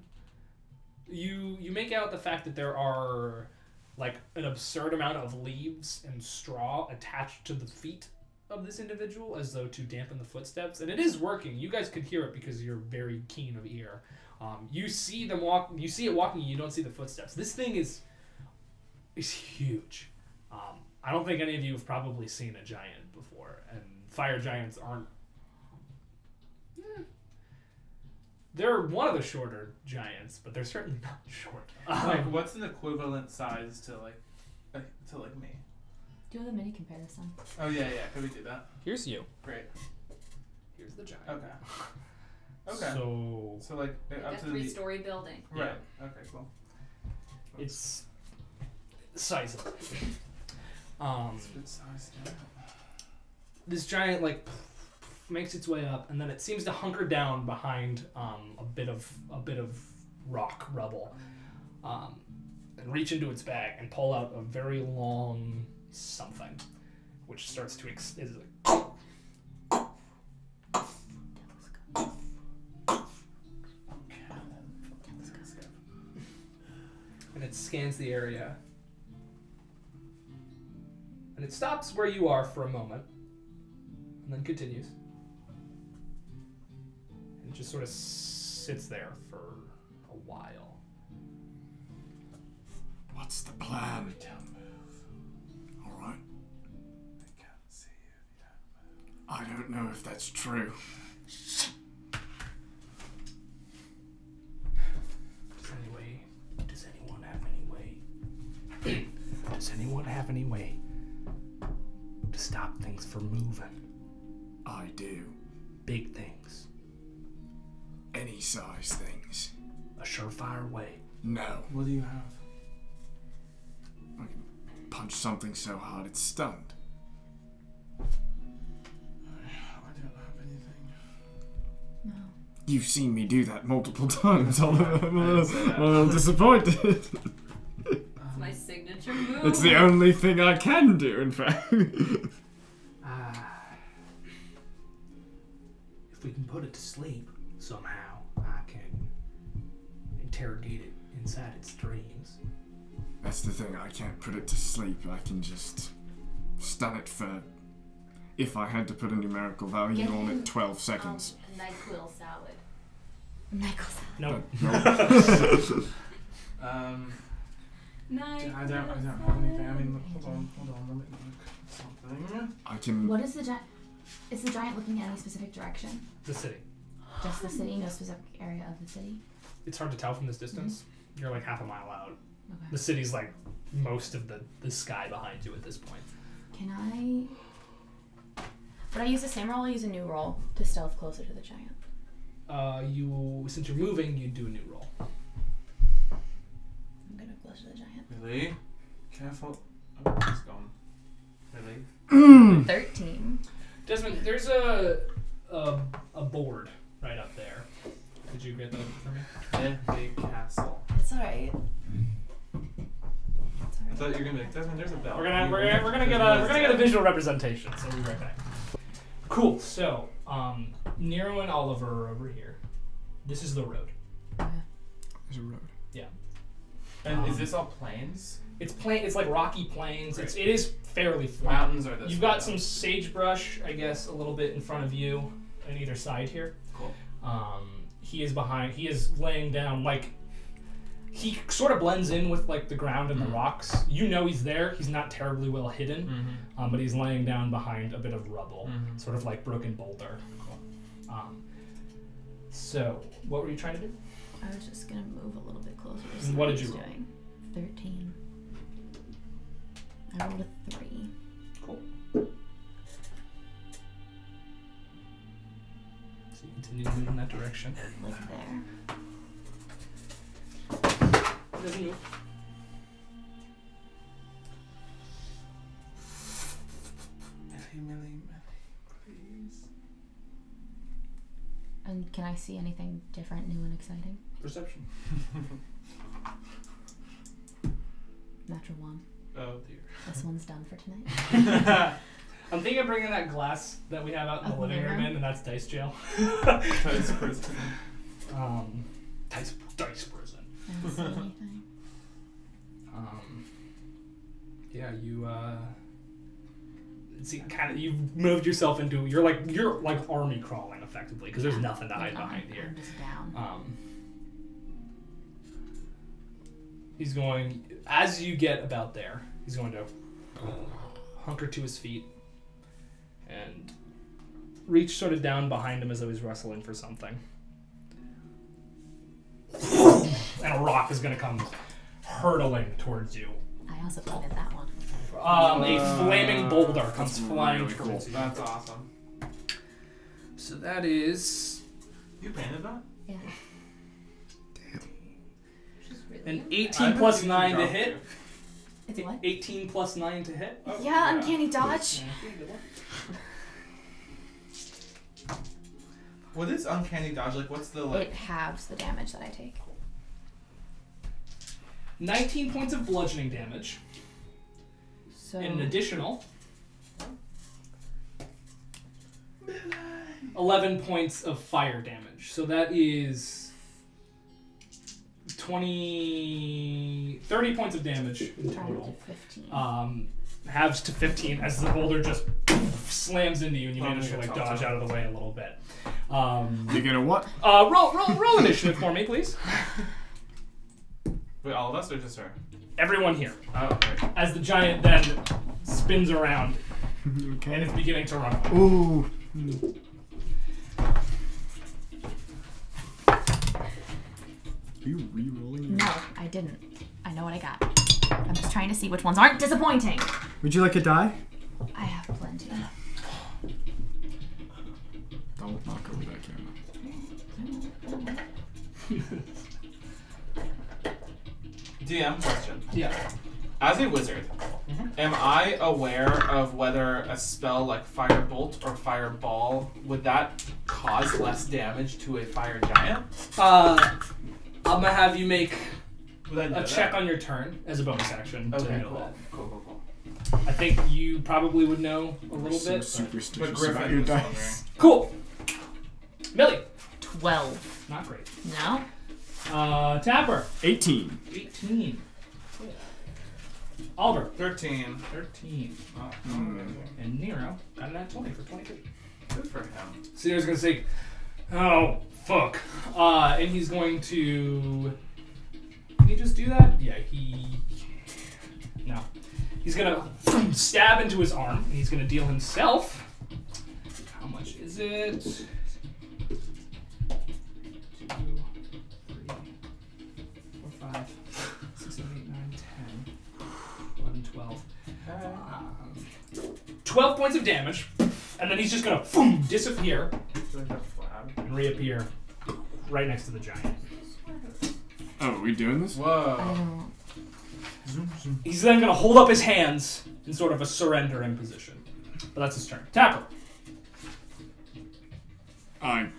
You make out the fact that there are like an absurd amount of leaves and straw attached to the feet of this individual as though to dampen the footsteps, and it is working. You guys could hear it because you're very keen of ear. You see them walk. You see it walking. You don't see the footsteps. This thing is huge. I don't think any of you have probably seen a giant before, and fire giants aren't. They're one of the shorter giants, but they're certainly not short. Like, what's an equivalent size to like me? Do the mini comparison. Oh yeah. Could we do that? Here's you. Great. Here's the giant. Okay. Okay. So like Like up a to the 3-story building. right. Okay. Cool. it's sizable. It's a good size. Yeah. This giant like makes its way up, and then it seems to hunker down behind a bit of rock rubble, and reach into its bag and pull out a very long something, which starts to is like. And it scans the area. And it stops where you are for a moment. And then continues. And it just sort of sits there for a while. What's the plan? Don't move. All right. I can't see you if you don't move. I don't know if that's true. Does anyone have any way to stop things from moving? I do. Big things. Any size things. A surefire way. No. What do you have? I can punch something so hard it's stunned. I don't have anything. No. You've seen me do that multiple times. I'm a little disappointed. It's my signature move. It's the only thing I can do, in fact. If we can put it to sleep somehow, I can interrogate it inside its dreams. That's the thing, I can't put it to sleep. I can just stun it for, if I had to put a numerical value Get on him, it, 12 seconds. A NyQuil salad. NyQuil salad. No. Nice. I don't have anything. I mean, hold on. Let me look at something. I can... What is the giant? Is the giant looking at any specific direction? The city. Just the city, no specific area of the city? It's hard to tell from this distance. You're like half a mile out. Okay. The city's like most of the sky behind you at this point. Can I... Would I use the same roll or use a new roll to stealth closer to the giant? Since you're moving, you do a new roll. I'm gonna close to the giant. Really? Careful. Oh, it's gone. Really? 13. Desmond, there's a board right up there. Could you get that for me? Yeah, big castle. It's alright. I thought you were gonna be like, Desmond, there's a bell. We're gonna get a visual representation. So we'll be right back. Cool. So Nero and Oliver are over here. This is the road. Okay. There's a road. And is this all plains? It's plain. It's like rocky plains. Great. It is fairly flat. Mountains are this You've way, got though. some sagebrush, I guess, a little bit in front of you on either side here. Cool. He is behind. He is laying down like. He sort of blends in with like the ground and the rocks. You know he's there. He's not terribly well hidden, but he's laying down behind a bit of rubble, sort of like broken boulder. Cool. So, what were you trying to do? I was just gonna move a little bit closer to And see what did he's you roll? doing. 13. I rolled a 3. Cool. So you continue to move in that direction. Like there. Doesn't move. Millie, please. And can I see anything different, new and exciting? Perception. Natural 1. Oh dear. This one's done for tonight. I'm thinking of bringing that glass that we have out in the Oh, living room yeah. in, and that's dice jail. Dice prison. Dice prison. I don't see anything. Yeah, you see, kind of, you've moved yourself into. You're like army crawling effectively because there's nothing to hide behind here. I'm just down. He's going, as you get about there, he's going to hunker to his feet and reach sort of down behind him as though he's wrestling for something. a rock is going to come hurtling towards you. I also painted that one. A flaming boulder comes flying really towards cool. you. That's awesome. So that is You painted that? Which is really an impressive. 18 plus 9 to drop hit. you. It's what? 18 plus 9 to hit. Oh, Yeah, uncanny dodge. What is uncanny dodge? Like, what's the like? It halves the damage that I take. 19 points of bludgeoning damage. So And an additional 11 points of fire damage. So that is 30 points of damage in total. 15. Halves to 15 as the boulder just slams into you and you manage to like dodge out of the way a little bit. You're gonna what? Roll initiative for me, please. Wait, all of us or just her? Everyone here. Oh, right. As the giant then spins around Okay. and is beginning to run. Ooh. Are you re-rolling? No, I didn't. I know what I got. I'm just trying to see which ones aren't disappointing. Would you like a die? I have plenty. Don't knock over that camera. DM question. Yeah. As a wizard, am I aware of whether a spell like Firebolt or Fireball would that cause less damage to a fire giant? I'm gonna have you make Would I know a that? check on your turn as a bonus action to Okay, know cool. that. Cool. I think you probably would know a little So bit. superstitious But Griffin about your was dice. Cool. Millie. 12. Not great. No? Tapper. 18. 18. Oliver. 13. 13. Oh, And Nero got an at 20 for 22. Good for him. So Nero's gonna say, "Oh fuck," and he's going to. Can he just do that? Yeah, No. He's gonna stab into his arm, and he's gonna deal himself. How much is it? 2, 3, 4, 5, 6, 7, 8, 9, 10, 11, 12. 12 points of damage, and then he's just gonna disappear and reappear right next to the giant. Oh, are we doing this? I Whoa. don't. He's then gonna hold up his hands in sort of a surrendering position. But that's his turn. Tapper. I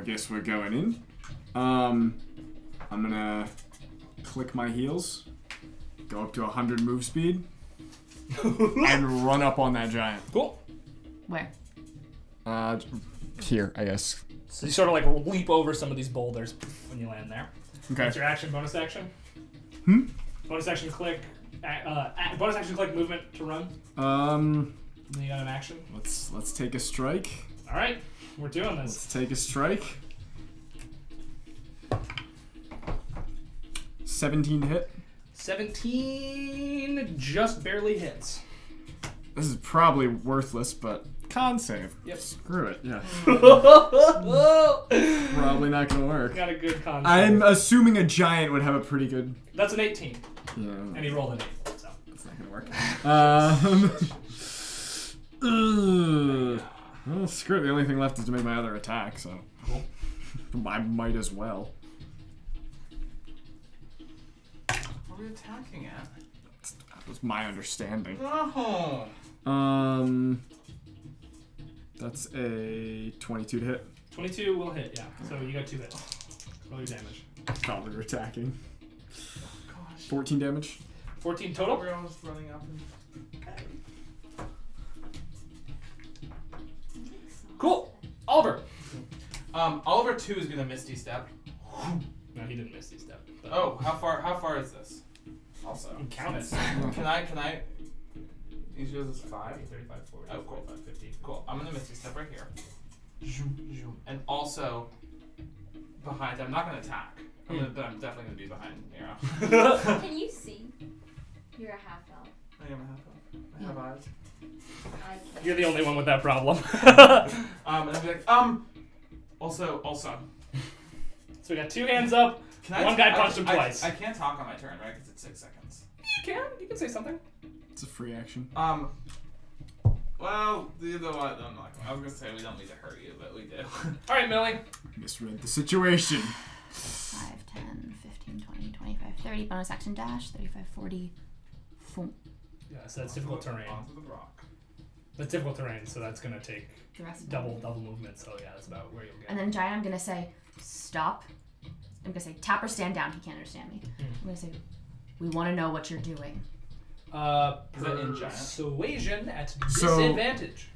guess we're going in. I'm gonna click my heels, go up to 100 move speed, and run up on that giant. Cool. Where? Here, I guess. So you sort of like leap over some of these boulders when you land there. Okay. That's your action, bonus action? Bonus action click, bonus action click movement to run. And then you got an action. Let's take a strike. All right, we're doing this. Let's take a strike. 17 to hit. 17 just barely hits. This is probably worthless, but con save. Yep. Screw it. Yeah. Got Probably not gonna work. a good con. I'm assuming a giant would have a pretty good. That's an 18, Yeah. and he rolled an 8. So. That's not gonna work. Well, screw it. The only thing left is to make my other attack, so Cool. I might as well. What are we attacking at? That was my understanding. Oh. That's a 22 to hit. 22 will hit, yeah. So you got 2 hits. Roll your damage. Thought we were attacking. Gosh. 14 damage. 14 total. We're almost running up. Cool. Oliver. Oliver 2 is gonna Misty Step. No, he didn't miss these steps. But Oh, how far is this? Also. you can count it. Can I? Each of those is 5. 35, 40, Oh, cool. 45, 50. Cool. I'm gonna Misty Step right here. And also behind. I'm not gonna attack. But I'm definitely gonna be behind Nero. Can you see? You're a half elf. I am a half elf. I have eyes. I can't. You're the only one with that problem. And I'll be like, also. So we got 2 hands up, Can One guy punched him twice. I can't talk on my turn, right? Because it's 6 seconds. You can say something. It's a free action. Well, you know what? I'm not gonna. I was gonna say we don't need to hurt you, but we do. All right, Millie. Misread the situation. 5, 10, 15, 20, 25, 30. Bonus action dash. 35, 40. Boom. Yeah, so that's difficult terrain. Onto the rock. That's difficult terrain, so that's gonna take The rest of double movement. So yeah, that's about where you'll get. And then Giant, I'm gonna say, stop. I'm gonna say, tap or stand down. He can't understand me. I'm gonna say, we want to know what you're doing. Is that in Giant? Persuasion at So- disadvantage.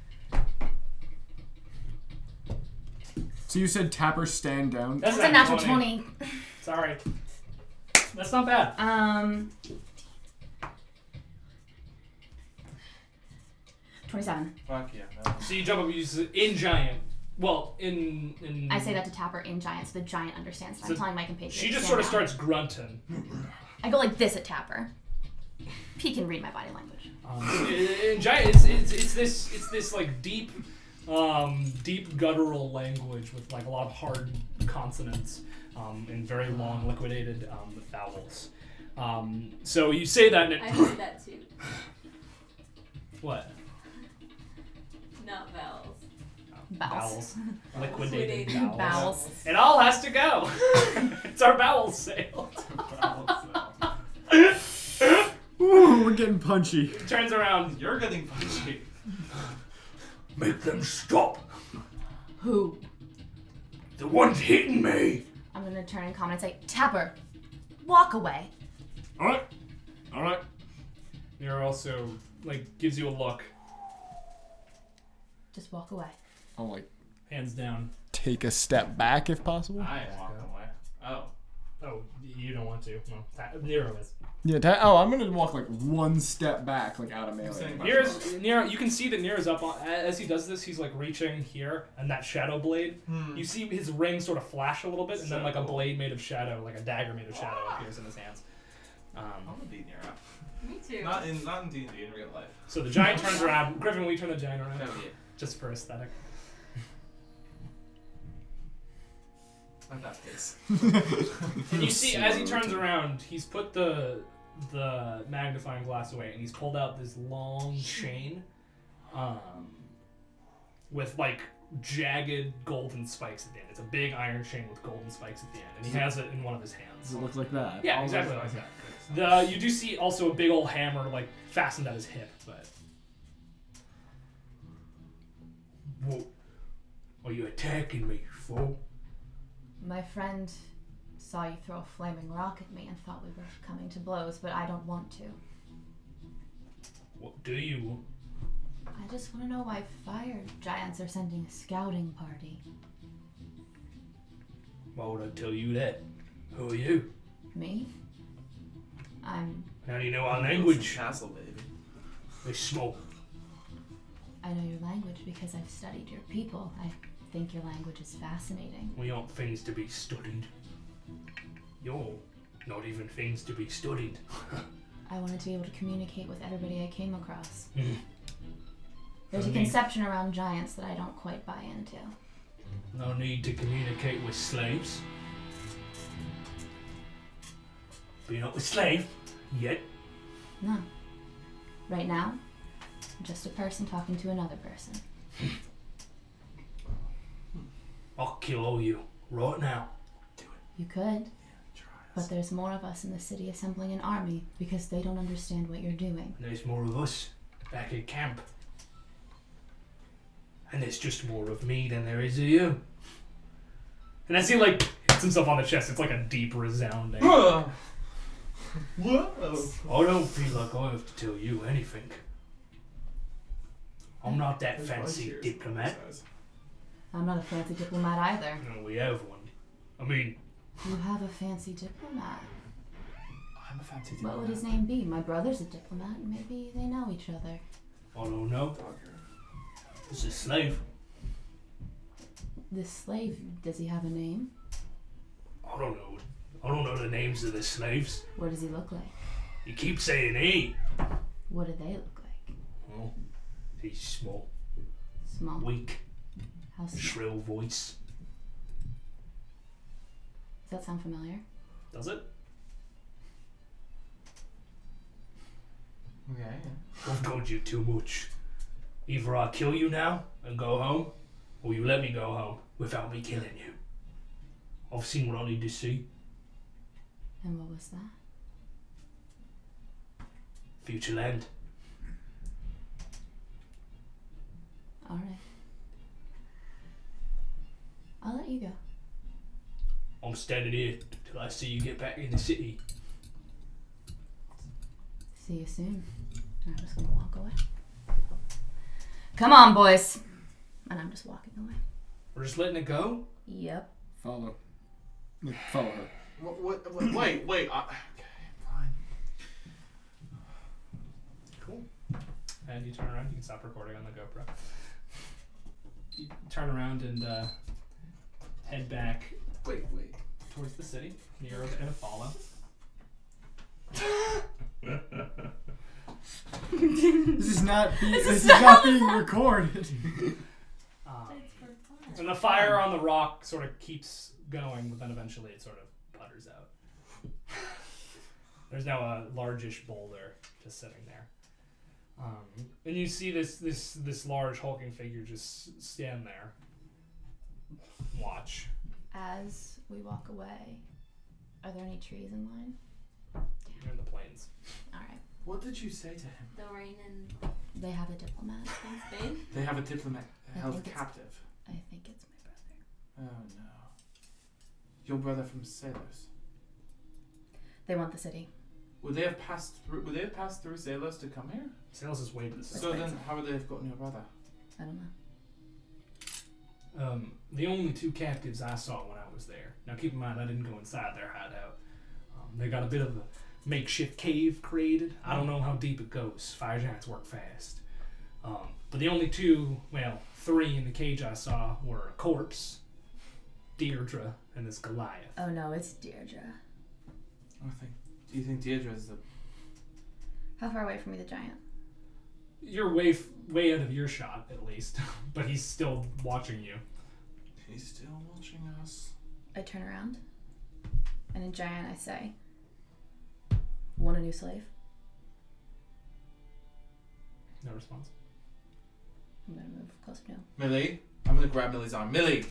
So you said tap or stand down. That's That's a natural 20. Sorry. That's not bad. 27. Fuck yeah. No. So you jump up and use it in Giant. Well, in I say that to Tapper in Giant, so the Giant understands. So I'm So telling my compatriots. she just stand sort of down. starts grunting. I go like this at Tapper. He can read my body language. In Giant, it's this like deep guttural language with like a lot of hard consonants and very long liquidated vowels. So you say that, and I it, heard that too. what? Not vowels. Bowels. Liquidated Liquidated vowels. Bowels. It all has to go. It's our bowel sale. Ooh, we're getting punchy. He turns around. You're getting punchy. Make them stop. Who? The one's hitting me. I'm gonna turn and comment and say, Tapper, walk away. Alright. Alright. You're also like gives you a look, Just walk away. I'll like hands down. take a step back if possible. I am walking away. Oh. Oh, you don't want to. No, Nero is. Yeah, I'm gonna walk like one step back, like out of melee. Nero, you can see that Nero's up on, as he does this. He's like reaching here, and that shadow blade. You see his ring sort of flash a little bit, and then like a blade made of shadow, like a dagger made of shadow, appears in his hands. I'm gonna beat Nero. Me too. Not in D&D, in real life. So the giant turns around. Griffin, will you turn the giant around? Oh, yeah. Just for aesthetic. Like that case. And you see, as he turns around, he's put the magnifying glass away, and he's pulled out this long chain, with like jagged golden spikes at the end. It's a big iron chain with golden spikes at the end, and he has it in one of his hands. Does it look like that? Yeah, exactly like that. You do see also a big old hammer like fastened at his hip, but. Whoa. Are you attacking me, fool? My friend saw you throw a flaming rock at me and thought we were coming to blows, but I don't want to. What do you? I just want to know why fire giants are sending a scouting party. Why would I tell you that? Who are you? Me? I'm... How do you know our language? Castle, baby. They smoke. I know your language because I've studied your people. I think your language is fascinating. We aren't things to be studied. You're not even things to be studied. I wanted to be able to communicate with everybody I came across. Mhm. There's a I mean- conception around giants that I don't quite buy into. No need to communicate with slaves. But you're not a slave yet. No. Right now, I'm just a person talking to another person. I'll kill all you right now. You could, Try but there's more of us in the city assembling an army because they don't understand what you're doing. There's more of us back at camp. And there's just more of me than there is of you. And as he like hits himself on the chest, it's like a deep resounding. Whoa! I don't feel like I have to tell you anything. I'm not that fancy diplomat. I'm not a fancy diplomat either. No, we have one. I mean, You have a fancy diplomat. I'm a fancy What would his name be? My brother's a diplomat. Maybe they know each other. I don't know. It's a slave. This slave, does he have a name? I don't know. I don't know the names of the slaves. What does he look like? You keep saying he. What do they look like? Well, he's small, Small. weak, How small? shrill voice. Does that sound familiar? Does it? Yeah. I've told you too much. Either I kill you now and go home, or you let me go home without me killing you. I've seen what I need to see. And what was that? Future land. Alright. I'll let you go. I'm standing here till I see you get back in the city. See you soon. And I'm just gonna walk away. Come on, boys. And I'm just walking away. We're just letting it go? Yep. Follow. Follow her. Wait. Okay, fine. Cool. And you turn around. You can stop recording on the GoPro. You turn around and head back. Wait. Towards the city. Near and follow. This is not being recorded. It's for fun. And the fire on the rock sort of keeps going, but then eventually it sort of putters out. There's now a largish boulder just sitting there. And you see this large hulking figure just stand there. Watch. As we walk away, are there any trees in line? You're in the plains. Alright. What did you say to him? Dorian and They have a diplomat. in Spain. They have a diplomat I held think it's- captive. I think it's my brother. Oh no. Your brother from Sailors. They want the city. Would they have passed through Sailors to come here? Sales is way to the That's So right. then how would they have gotten your brother? I don't know. The only two captives I saw when I was there. Now keep in mind, I didn't go inside their hideout. They got a bit of a makeshift cave created. I don't know how deep it goes. Fire giants work fast. But the only three in the cage I saw were a corpse, Deirdre, and this Goliath. Oh no, it's Deirdre. Do you think Deirdre is the... How far away from me, the giant? You're way out of earshot, at least. But he's still watching you. He's still watching us. I turn around, and in giant I say, "Want a new slave?" No response. I'm gonna move closer to him. Millie, I'm gonna grab Millie's arm. Millie!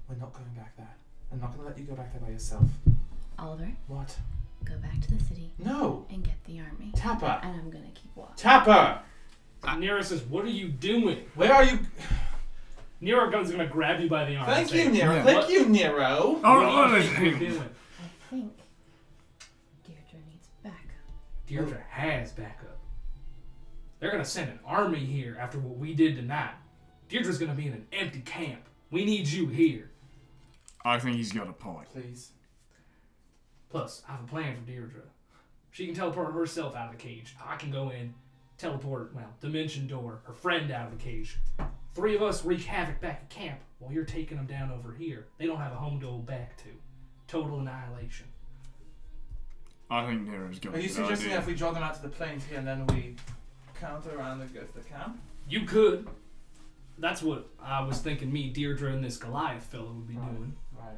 We're not going back there. I'm not gonna let you go back there by yourself. Oliver, What? go back to the city No! and get the army. Tapper! And I'm gonna keep walking. Tapper! Nero says, "What are you doing?" Where are you? Nero is gonna grab you by the arm. Thank and say, you, Nero. Yeah. Thank you, Nero. What do you think you're doing? I think Deirdre needs backup. Deirdre has backup. They're gonna send an army here after what we did tonight. Deirdre's gonna be in an empty camp. We need you here. I think he's got a point. Please. Plus, I have a plan for Deirdre. She can teleport herself out of the cage. I can go in, teleport, dimension door, her friend out of the cage. Three of us wreak havoc back at camp while you're taking them down over here. They don't have a home to go back to. Total annihilation. I think Nero's got Are a you good suggesting idea. that if we draw them out to the plains here and then we counter around and go to the camp? You could. That's what I was thinking me, Deirdre, and this Goliath fellow would be doing. Right.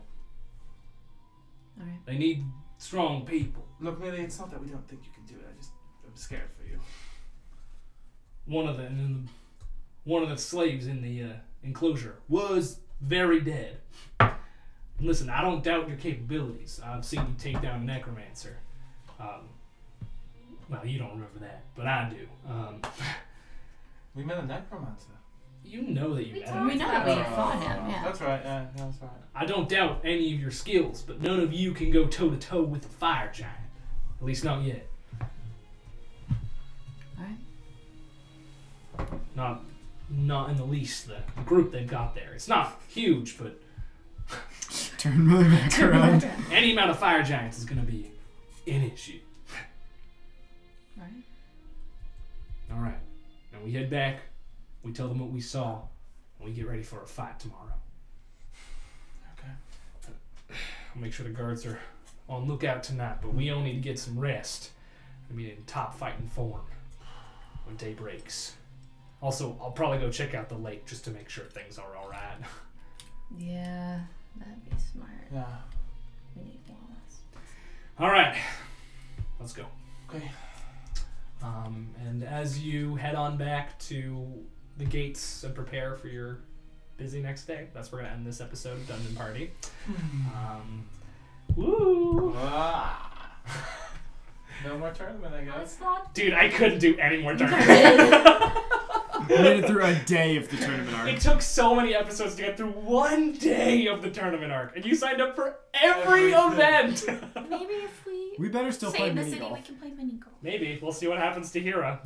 Alright. They need strong people. Look, Millie, it's not that we don't think you can do it. I'm scared for you. One of the slaves in the enclosure was very dead. Listen, I don't doubt your capabilities. I've seen you take down a necromancer. You don't remember that, but I do. We met a necromancer. You know that you We met talked him. We know that we fought him, yeah. That's right, yeah, that's right. I don't doubt any of your skills, but none of you can go toe to toe with a fire giant. At least not yet. Alright. Not in the least. The group they've got there. It's not huge, but Turn Millie back around. any amount of fire giants is going to be an issue. Alright. All right. And we head back. We tell them what we saw, and we get ready for a fight tomorrow. Okay. I'll make sure the guards are on lookout tonight, but we all need to get some rest and be in top fighting form when day breaks. Also, I'll probably go check out the lake just to make sure things are all right. Yeah, that'd be smart. Yeah. We need one of us. All right, let's go. Okay. And as you head on back to the gates and prepare for your busy next day, that's where we're gonna end this episode of Dungeon Party. Woo! No more tournament, I I guess. thought Dude, I couldn't do any more tournaments. We made it through a day of the tournament arc. It took so many episodes to get through one day of the tournament arc, and you signed up for every event. Maybe if We better still play save the mini city, golf. we can play mini golf. Maybe we'll see what happens to Hira.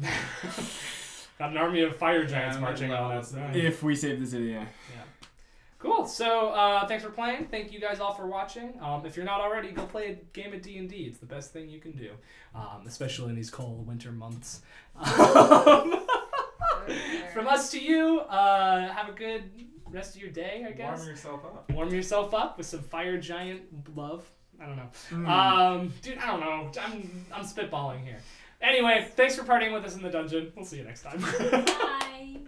Got an army of fire giants Yeah, marching on us. If we save the city, yeah. Cool. So thanks for playing. Thank you guys all for watching. If you're not already, go play a game of D&D. It's the best thing you can do, especially in these cold winter months. From us to you, have a good rest of your day, I guess. Warm yourself up. Warm yourself up with some fire giant love. I don't know. Dude, I don't know. I'm spitballing here. Anyway, thanks for partying with us in the dungeon. We'll see you next time. Bye.